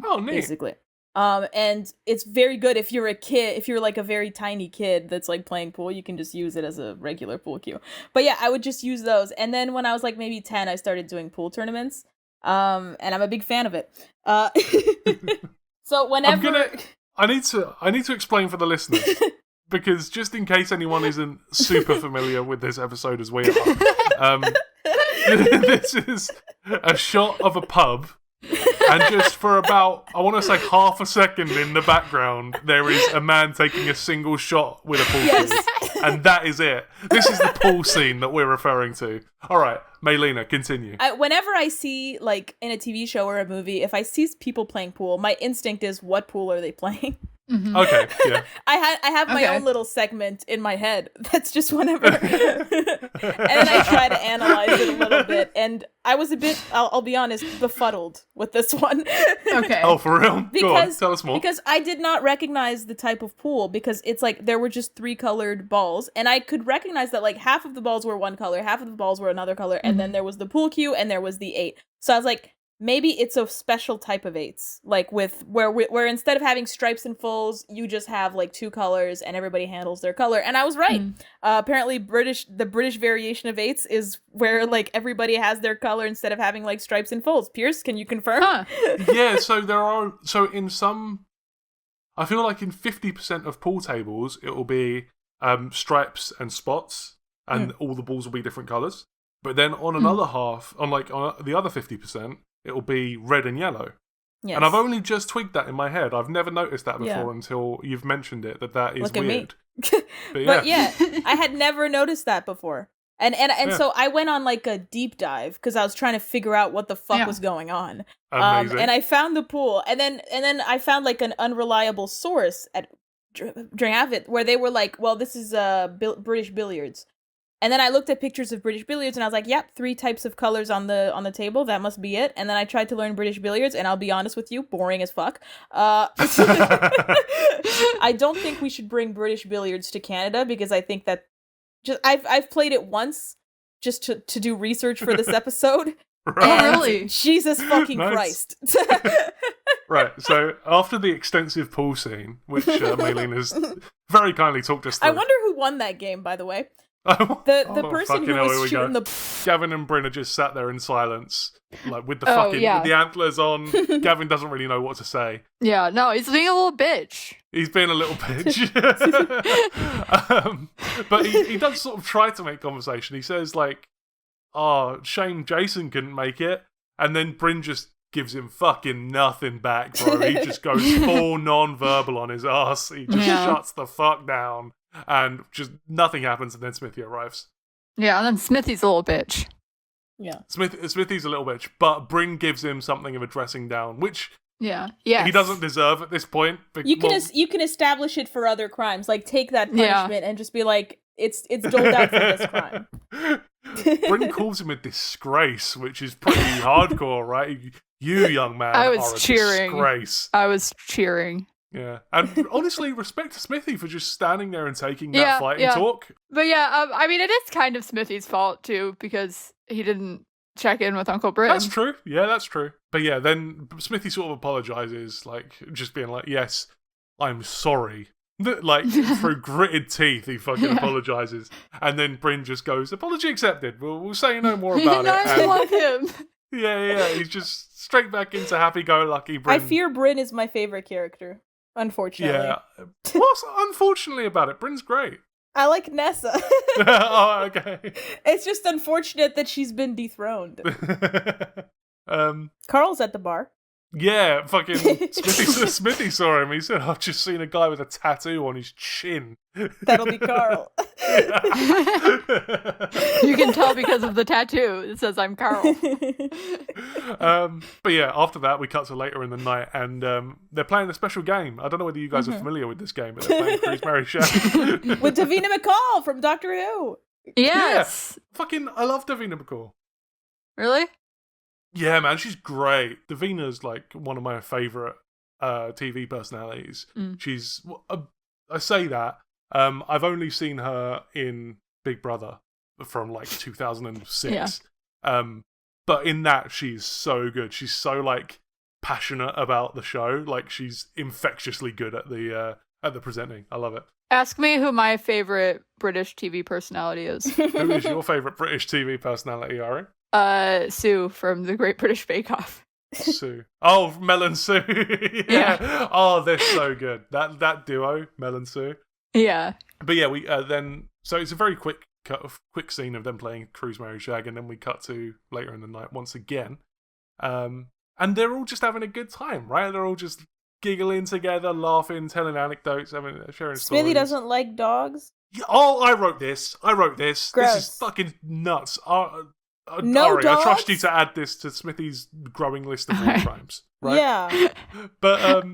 Oh, neat. Basically. And it's very good if you're a kid, if you're like a very tiny kid that's like playing pool, you can just use it as a regular pool cue. But yeah, I would just use those. And then when I was like maybe 10, I started doing pool tournaments. And I'm a big fan of it. So whenever I need to explain for the listeners. Because just in case anyone isn't super familiar with this episode as we are, this is a shot of a pub, and just for about, I want to say half a second in the background, there is a man taking a single shot with a pool cue, and that is it. This is the pool scene that we're referring to. All right, Maylina, continue. Whenever I see, like, in a TV show or a movie, if I see people playing pool, my instinct is, what pool are they playing? Mm-hmm. Okay, yeah. I have my own little segment in my head. That's just whenever, and then I try to analyze it a little bit. And I was a bit, I'll be honest, befuddled with this one. Okay. Oh, for real? Go on, tell us more. Because I did not recognize the type of pool, because it's like there were just 3 colored balls, and I could recognize that like half of the balls were one color, half of the balls were another color, and then there was the pool cue, and there was the 8. So I was like, maybe it's a special type of 8s, like with where instead of having stripes and fulls, you just have like 2 colors and everybody handles their color. And I was right. Apparently, the British variation of 8s is where like everybody has their color instead of having like stripes and fulls. Pierce, can you confirm? Huh. Yeah, so in some, I feel like in 50% of pool tables, it will be stripes and spots, and all the balls will be different colors. But then on another half, on the other 50%, it'll be red and yellow. Yes. And I've only just twigged that in my head. I've never noticed that before until you've mentioned it, that is weird. But yeah, I had never noticed that before. And so I went on like a deep dive because I was trying to figure out what the fuck was going on. Amazing. And I found the pool, and then I found like an unreliable source during Avid where they were like, well, this is British billiards. And then I looked at pictures of British billiards, and I was like, yep, 3 types of colors on the table. That must be it. And then I tried to learn British billiards, and I'll be honest with you, boring as fuck. I don't think we should bring British billiards to Canada, because I think that I've played it once just to do research for this episode. Right. Oh, really? Jesus fucking Christ. Right, so after the extensive pool scene, which Maylina's very kindly talked us through. I wonder who won that game, by the way. The person who was shooting the... Gavin and Bryn are just sat there in silence, like with the with the antlers on. Gavin doesn't really know what to say. Yeah, no, he's being a little bitch. He's being a little bitch. But he does sort of try to make conversation. He says like, oh, shame Jason couldn't make it. And then Bryn just gives him fucking nothing back, bro. He just goes full non-verbal on his ass. He just shuts the fuck down. And just nothing happens, and then Smithy arrives. Yeah, and then Smithy's a little bitch. Yeah. Smithy's a little bitch, but Bryn gives him something of a dressing down, which he doesn't deserve at this point. You can establish it for other crimes, like take that punishment and just be like, it's doled out for this crime. Bryn calls him a disgrace, which is pretty hardcore, right? You young man, I was cheering. Disgrace. I was cheering. Yeah, and honestly, respect to Smithy for just standing there and taking that fighting talk. But I mean, it is kind of Smithy's fault too, because he didn't check in with Uncle Bryn. That's true. Yeah, that's true. But yeah, then Smithy sort of apologizes, like just being like, "Yes, I'm sorry." Like through gritted teeth, he fucking apologizes, and then Bryn just goes, "Apology accepted. We'll say no more about it." I love him. Yeah. He's just straight back into happy-go-lucky Bryn. I fear Bryn is my favorite character. Unfortunately. Yeah. What's unfortunately about it? Bryn's great. I like Nessa. Oh, okay. It's just unfortunate that she's been dethroned. Carl's at the bar. Yeah, fucking Smithy saw him. He said, I've just seen a guy with a tattoo on his chin. That'll be Carl. You can tell because of the tattoo. It says, I'm Carl. But yeah, after that, we cut to later in the night, and they're playing a special game. I don't know whether you guys are familiar with this game, but they're playing Cruise Mary Show. With Davina McCall from Doctor Who. Yes. Yeah, I love Davina McCall. Really? Yeah, man, she's great. Davina's like one of my favourite TV personalities. She's, I say that, I've only seen her in Big Brother from like 2006. But in that, she's so good. She's so like passionate about the show. Like, she's infectiously good at the presenting. I love it. Ask me who my favorite British TV personality is. Who is your favorite British TV personality, Ari? Sue from The Great British Bake Off. Sue. Oh, Mel and Sue. Yeah. Oh, they're so good. That duo, Mel and Sue. Yeah. But yeah, we then so it's a very quick quick scene of them playing Cruise Mary Shag, and then we cut to later in the night once again. And they're all just having a good time, right? They're all just giggling together, laughing, telling anecdotes, sharing stories. Smithy doesn't like dogs. Oh, I wrote this. Gross. This is fucking nuts. No Ari, dogs? I trust you to add this to Smithy's growing list of war crimes, right? Yeah. But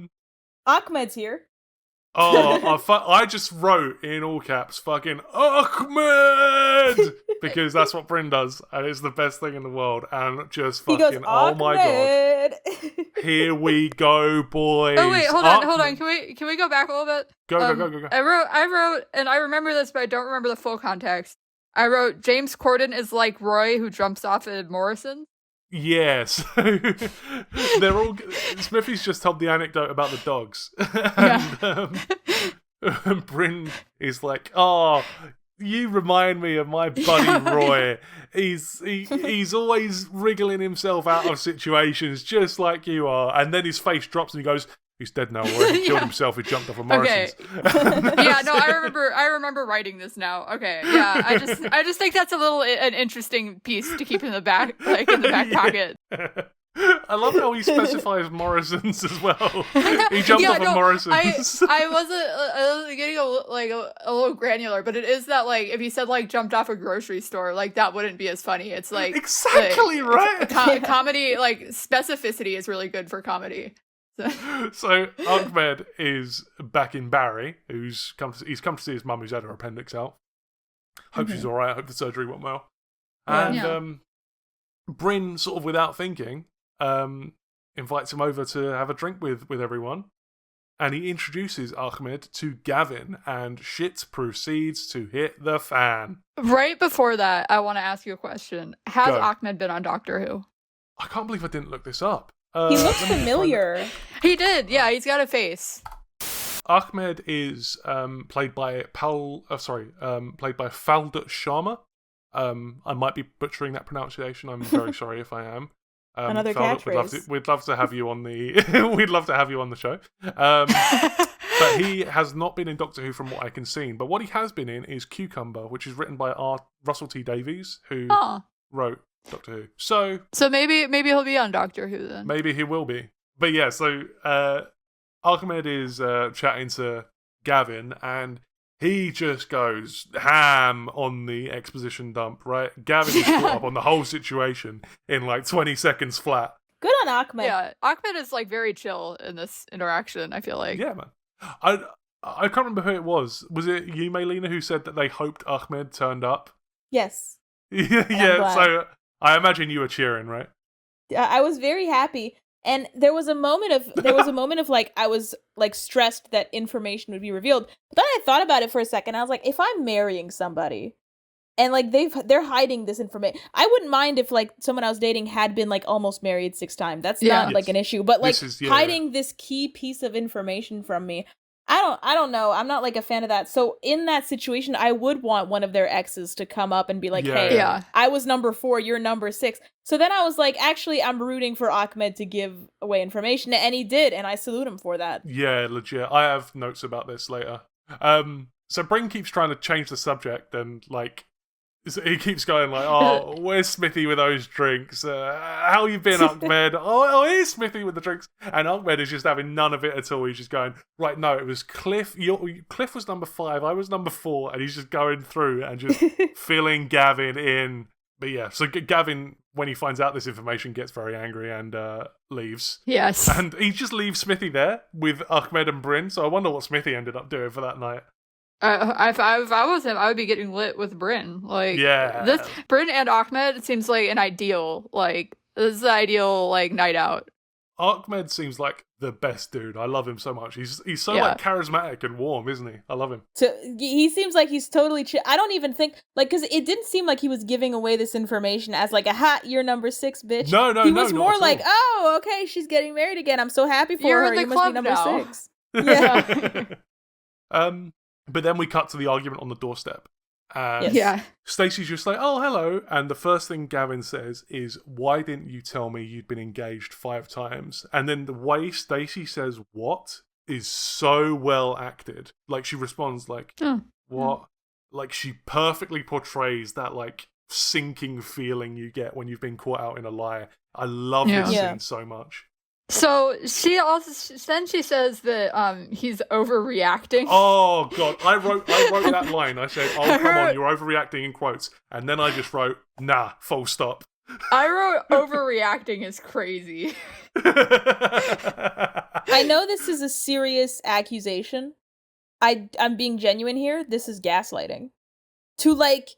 Ahmed's here. I just wrote in all caps, fucking Ahmed, because that's what Bryn does, and it's the best thing in the world. And just fucking, He goes, oh my god, here we go, boys. Oh wait, hold on. Can we go back a little bit? Go. I wrote, and I remember this, but I don't remember the full context. I wrote James Corden is like Roy who jumps off at Morrison. Yes. They're all. Smithy's just told the anecdote about the dogs. And Bryn is like, oh, you remind me of my buddy Roy. He's always wriggling himself out of situations just like you are. And then his face drops and he goes, he's dead now, Roy. He killed himself. He jumped off a Morrison's. Okay. Yeah, no, I remember writing this now. Okay, yeah, I just think that's an interesting piece to keep in the back, like in the back pocket. I love how he specifies Morrison's as well. He jumped off a Morrison's. I was getting a little granular, but it is that, like, if you said like jumped off a grocery store, like that wouldn't be as funny. It's like exactly right. Comedy, like specificity is really good for comedy. So Ahmed is back in Barry, he's come to see his mum who's had her appendix out. Hope she's alright, I hope the surgery went well. And Bryn, sort of without thinking, invites him over to have a drink with everyone. And he introduces Ahmed to Gavin, and shit proceeds to hit the fan. Right before that, I want to ask you a question. Has Ahmed been on Doctor Who? I can't believe I didn't look this up. He looks familiar. He did, yeah. He's got a face. Ahmed is played by Faldut Sharma. I might be butchering that pronunciation. I'm very sorry if I am. Another Faldut, catchphrase. we'd love to have you on the. We'd love to have you on the show. But he has not been in Doctor Who from what I can see. But what he has been in is Cucumber, which is written by Russell T Davies, who wrote Doctor Who. So maybe he'll be on Doctor Who then. Maybe he will be. But yeah, so Ahmed is chatting to Gavin, and he just goes ham on the exposition dump, right? Gavin is caught up on the whole situation in like 20 seconds flat. Good on Ahmed. Yeah, Ahmed is like very chill in this interaction, I feel like. Yeah, man. I can't remember who it was. Was it you, Maylina, who said that they hoped Ahmed turned up? Yes. Yeah, so I imagine you were cheering, right? I was very happy. And there was a moment of like, I was like stressed that information would be revealed. But then I thought about it for a second. I was like, if I'm marrying somebody and like they're hiding this information, I wouldn't mind if like someone I was dating had been like almost married 6 times. That's not like an issue. But like hiding this key piece of information from me, I don't know. I'm not like a fan of that. So in that situation, I would want one of their exes to come up and be like, hey, I was number 4, you're number 6. So then I was like, actually, I'm rooting for Ahmed to give away information. And he did. And I salute him for that. Yeah, legit. I have notes about this later. So Bryn keeps trying to change the subject and like, he keeps going like, oh, where's Smithy with those drinks? How you been, Ahmed? oh, here's Smithy with the drinks. And Ahmed is just having none of it at all. He's just going, right, no, it was Cliff. Cliff was number 5. I was number 4. And he's just going through and just filling Gavin in. But yeah, so Gavin, when he finds out this information, gets very angry and leaves. Yes. And he just leaves Smithy there with Ahmed and Bryn. So I wonder what Smithy ended up doing for that night. If I was him, I would be getting lit with Bryn. Like, yeah, Bryn and Ahmed seems like an ideal, like, this is the ideal like night out. Ahmed seems like the best dude. I love him so much. He's so like charismatic and warm, isn't he? I love him. So he seems like he's totally chill. I don't even think like because it didn't seem like he was giving away this information as like you're number 6, bitch. No, he was more like, oh, okay, she's getting married again. I'm so happy for her. You must be number 6. Yeah. But then we cut to the argument on the doorstep. Stacey's just like, oh, hello. And the first thing Gavin says is, why didn't you tell me you'd been engaged 5 times? And then the way Stacey says what is so well acted. Like, she responds like, what? Like, she perfectly portrays that, like, sinking feeling you get when you've been caught out in a lie. I love this scene so much. So she says that he's overreacting. Oh god, I wrote that line. I said, "Oh come on, you're overreacting" in quotes, and then I just wrote, "Nah, full stop." I wrote overreacting is crazy. I know this is a serious accusation. I'm being genuine here. This is gaslighting. To like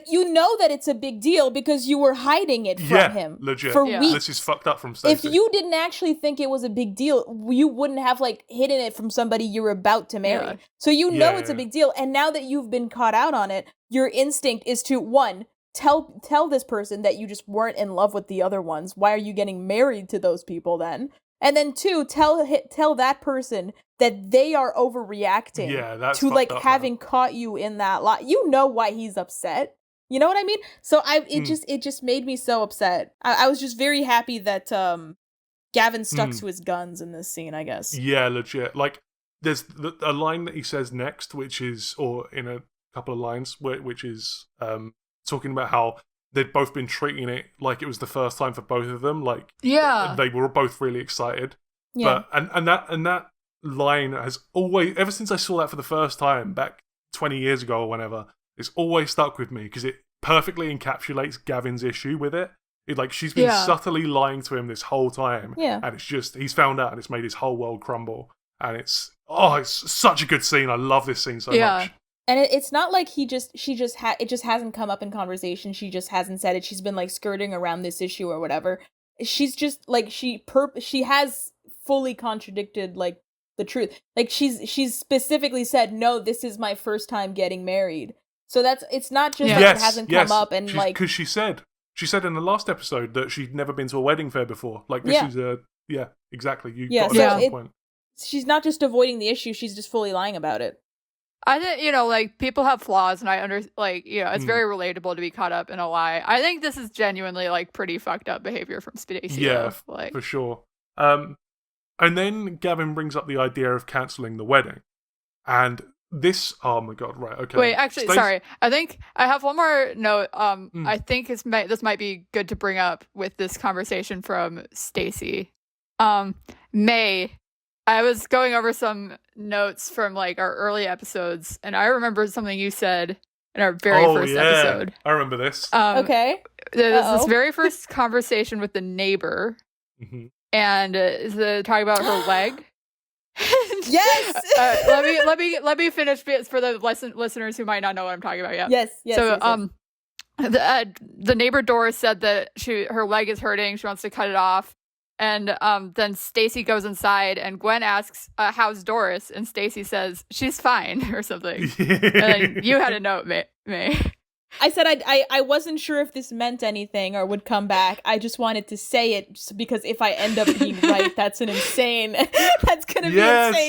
you know that it's a big deal because you were hiding it from him legit. For weeks. This is fucked up from Stacey. If you didn't actually think it was a big deal, you wouldn't have like hidden it from somebody you're about to marry. So you know it's a big deal, and now that you've been caught out on it, your instinct is to one, tell this person that you just weren't in love with the other ones. Why are you getting married to those people then? And then 2, tell that person that they are overreacting to like having caught you in that lie. You know why he's upset. You know what I mean? So it just made me so upset. I was just very happy that Gavin stuck to his guns in this scene, I guess. Yeah, legit. Like, there's a line that he says next, which is, or in a couple of lines, which is talking about how they'd both been treating it like it was the first time for both of them. Like, they were both really excited. Yeah. But and that line has always, ever since I saw that for the first time back 20 years ago or whenever, it's always stuck with me because it perfectly encapsulates Gavin's issue with it. Like, she's been subtly lying to him this whole time, and it's just, he's found out and it's made his whole world crumble. And it's such a good scene. I love this scene so much. And it's not like it just hasn't come up in conversation. She just hasn't said it. She's been like skirting around this issue or whatever. She's just like, she has fully contradicted like the truth. Like, she's specifically said, no, this is my first time getting married. So it's not just that it hasn't come up and like, because she said in the last episode that she'd never been to a wedding fair before. Like, this is exactly. You got it at some point. She's not just avoiding the issue; she's just fully lying about it. I think like people have flaws, and I it's very relatable to be caught up in a lie. I think this is genuinely like pretty fucked up behavior from Stacey. Yeah, for sure. And then Gavin brings up the idea of cancelling the wedding, and this, oh my god, right, okay. Wait, actually, sorry. I think I have one more note. I think this might be good to bring up with this conversation from Stacey. May, I was going over some notes from like our early episodes, and I remember something you said in our very first episode. I remember this. Okay. There's this very first conversation with the neighbor, and talking about her leg. Yes. Let me finish for the listeners who might not know what I'm talking about yet. Yes. So the neighbor Doris said that her leg is hurting. She wants to cut it off, and then Stacey goes inside, and Gwen asks, "How's Doris?" And Stacey says, "She's fine," or something. And then you had a note, May. I said I wasn't sure if this meant anything or would come back. I just wanted to say it because if I end up being right, that's gonna be insane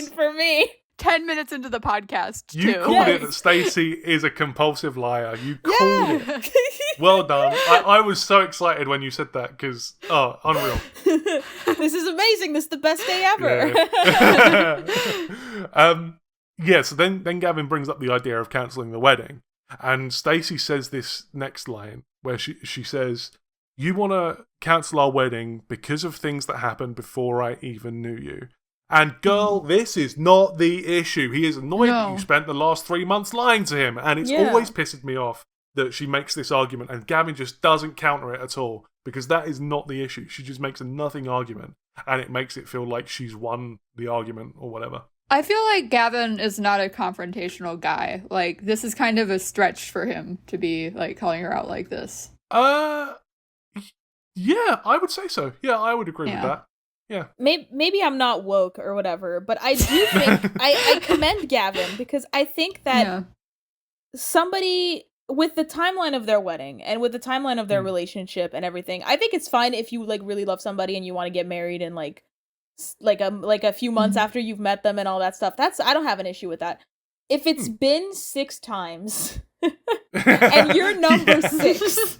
for me. 10 minutes into the podcast, you called it that Stacey is a compulsive liar. You called it. Well done. I was so excited when you said that because, unreal. This is amazing. This is the best day ever. So then Gavin brings up the idea of cancelling the wedding. And Stacey says this next line where she says, "You want to cancel our wedding because of things that happened before I even knew you." And girl, this is not the issue. He is annoyed that you spent the last 3 months lying to him. And it's always pissed me off that she makes this argument and Gavin just doesn't counter it at all, because that is not the issue. She just makes a nothing argument and it makes it feel like she's won the argument or whatever. I feel like Gavin is not a confrontational guy. Like, this is kind of a stretch for him to be, like, calling her out like this. Yeah, I would say so. Yeah, I would agree with that. Yeah. Maybe I'm not woke or whatever, but I do think I commend Gavin because I think that somebody with the timeline of their wedding and with the timeline of their relationship and everything, I think it's fine if you like really love somebody and you want to get married in like a few months after you've met them and all that stuff. I don't have an issue with that. If it's been 6 times and you're number 6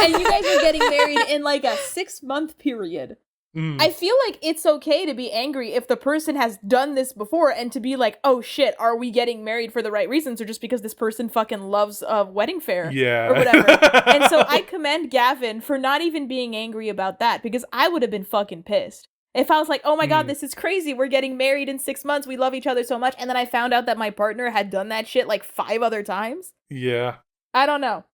and you guys are getting married in like a 6-month period, I feel like it's okay to be angry if the person has done this before and to be like, oh shit, are we getting married for the right reasons or just because this person fucking loves a wedding fair or whatever. And so I commend Gavin for not even being angry about that because I would have been fucking pissed. If I was like, oh my god, this is crazy, we're getting married in 6 months, we love each other so much, and then I found out that my partner had done that shit like 5 other times. Yeah. I don't know.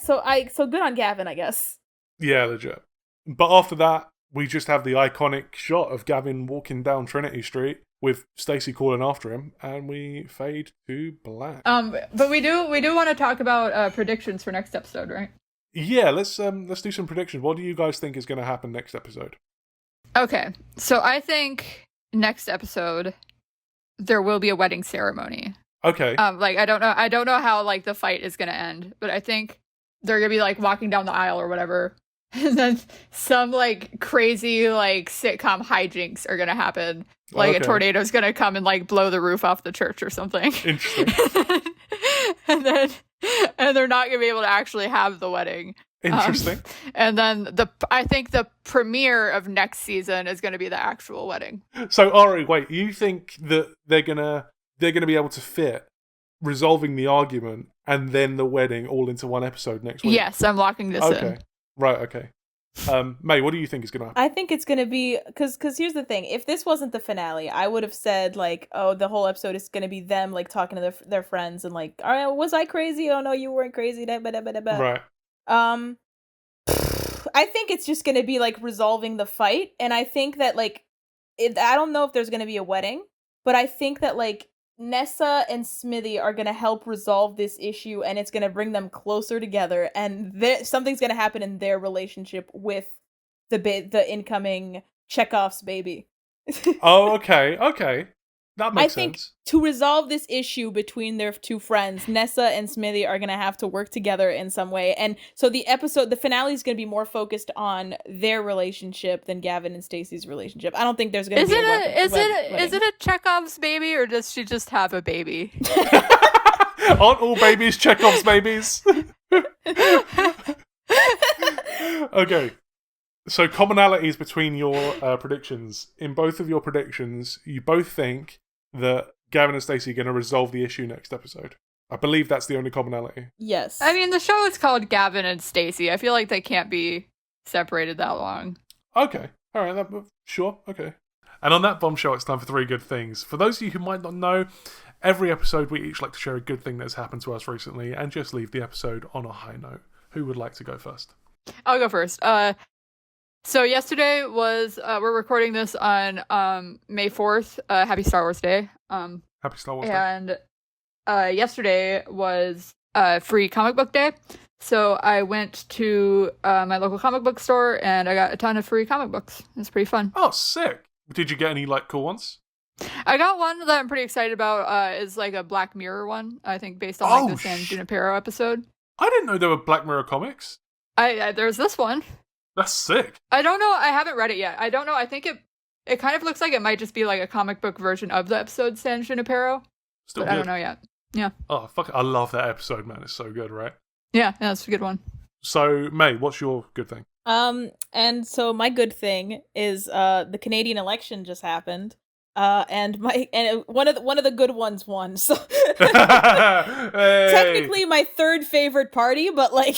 So good on Gavin, I guess. Yeah, legit. But after that, we just have the iconic shot of Gavin walking down Trinity Street with Stacey calling after him, and we fade to black. But we do want to talk about predictions for next episode, right? Yeah, let's do some predictions. What do you guys think is going to happen next episode? Okay, so I think next episode there will be a wedding ceremony. Okay. Like I don't know how like the fight is gonna end, but I think they're gonna be like walking down the aisle or whatever, and then some like crazy like sitcom hijinks are gonna happen. Like a tornado's gonna come and like blow the roof off the church or something. Interesting. and they're not gonna be able to actually have the wedding. Interesting. And then I think the premiere of next season is going to be the actual wedding. So Ari, wait, you think that they're gonna be able to fit resolving the argument and then the wedding all into one episode next week? Yes, I'm locking this in. Right, okay. May, what do you think is gonna happen? I think it's gonna be because here's the thing: if this wasn't the finale, I would have said like, oh, the whole episode is gonna be them like talking to their friends and like, all right, was I crazy? Oh no, you weren't crazy. Right. I think it's just gonna be like resolving the fight, and I think that like I don't know if there's gonna be a wedding, but I think that like Nessa and Smithy are gonna help resolve this issue, and it's gonna bring them closer together, and something's gonna happen in their relationship with the incoming Chekhov's baby. Oh, okay. That makes sense. I think to resolve this issue between their 2 friends, Nessa and Smithy are going to have to work together in some way. And so the finale is going to be more focused on their relationship than Gavin and Stacey's relationship. I don't think there's going to be Is it a Chekhov's baby, or does she just have a baby? Aren't all babies Chekhov's babies? Okay. So commonalities between your predictions. In both of your predictions, you both think that Gavin and Stacey are going to resolve the issue next episode. I believe that's the only commonality. Yes. I mean, the show is called Gavin and Stacey. I feel like they can't be separated that long. Okay. All right. Sure. Okay. And on that bombshell, it's time for 3 good things. For those of you who might not know, every episode we each like to share a good thing that's happened to us recently and just leave the episode on a high note. Who would like to go first? I'll go first. So yesterday was, we're recording this on May 4th. Happy Star Wars Day. Happy Star Wars Day. And yesterday was free comic book day. So I went to my local comic book store and I got a ton of free comic books. It was pretty fun. Oh, sick. Did you get any like cool ones? I got one that I'm pretty excited about. Is like a Black Mirror one, I think, based on like the San Junipero episode. I didn't know there were Black Mirror comics. There's this one. That's sick. I don't know. I haven't read it yet. I don't know. I think it kind of looks like it might just be like a comic book version of the episode San Junipero. Still but good. I don't know yet. Yeah. Oh, fuck. I love that episode, man. It's so good, right? Yeah, that's a good one. So, May, what's your good thing? And so my good thing is the Canadian election just happened. And one of the good ones won. So technically my 3rd favorite party, but like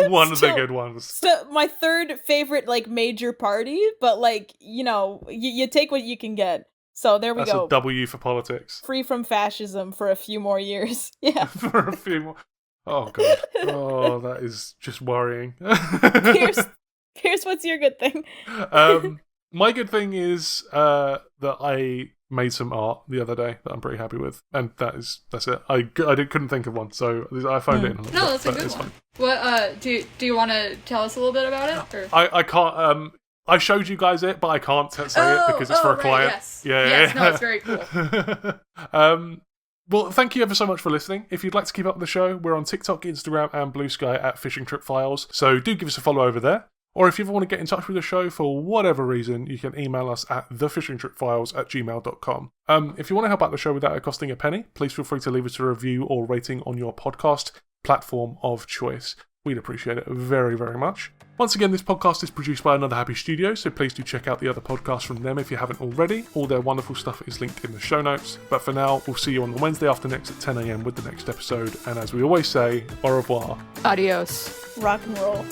one of the good ones. So my 3rd favorite like major party, but like you take what you can get. So there we go. That's a W for politics. Free from fascism for a few more years. Yeah. For a few more. Oh god. Oh, that is just worrying. Here's what's your good thing. My good thing is that I made some art the other day that I'm pretty happy with, and that's it. I couldn't think of one, so I phoned it in. No, that's a good one. What do you want to tell us a little bit about it? Or? I can't. I showed you guys it, but I can't say it because it's for a client. Yes. Yeah. No, it's very cool. Well, thank you ever so much for listening. If you'd like to keep up with the show, we're on TikTok, Instagram, and Blue Sky at Fishing Trip Files, so do give us a follow over there. Or if you ever want to get in touch with the show for whatever reason, you can email us at thefishingtripfiles@gmail.com. If you want to help out the show without it costing a penny, please feel free to leave us a review or rating on your podcast platform of choice. We'd appreciate it very, very much. Once again, this podcast is produced by Another Happy Studio, so please do check out the other podcasts from them if you haven't already. All their wonderful stuff is linked in the show notes. But for now, we'll see you on the Wednesday after next at 10 a.m. with the next episode. And as we always say, au revoir. Adios. Rock and roll.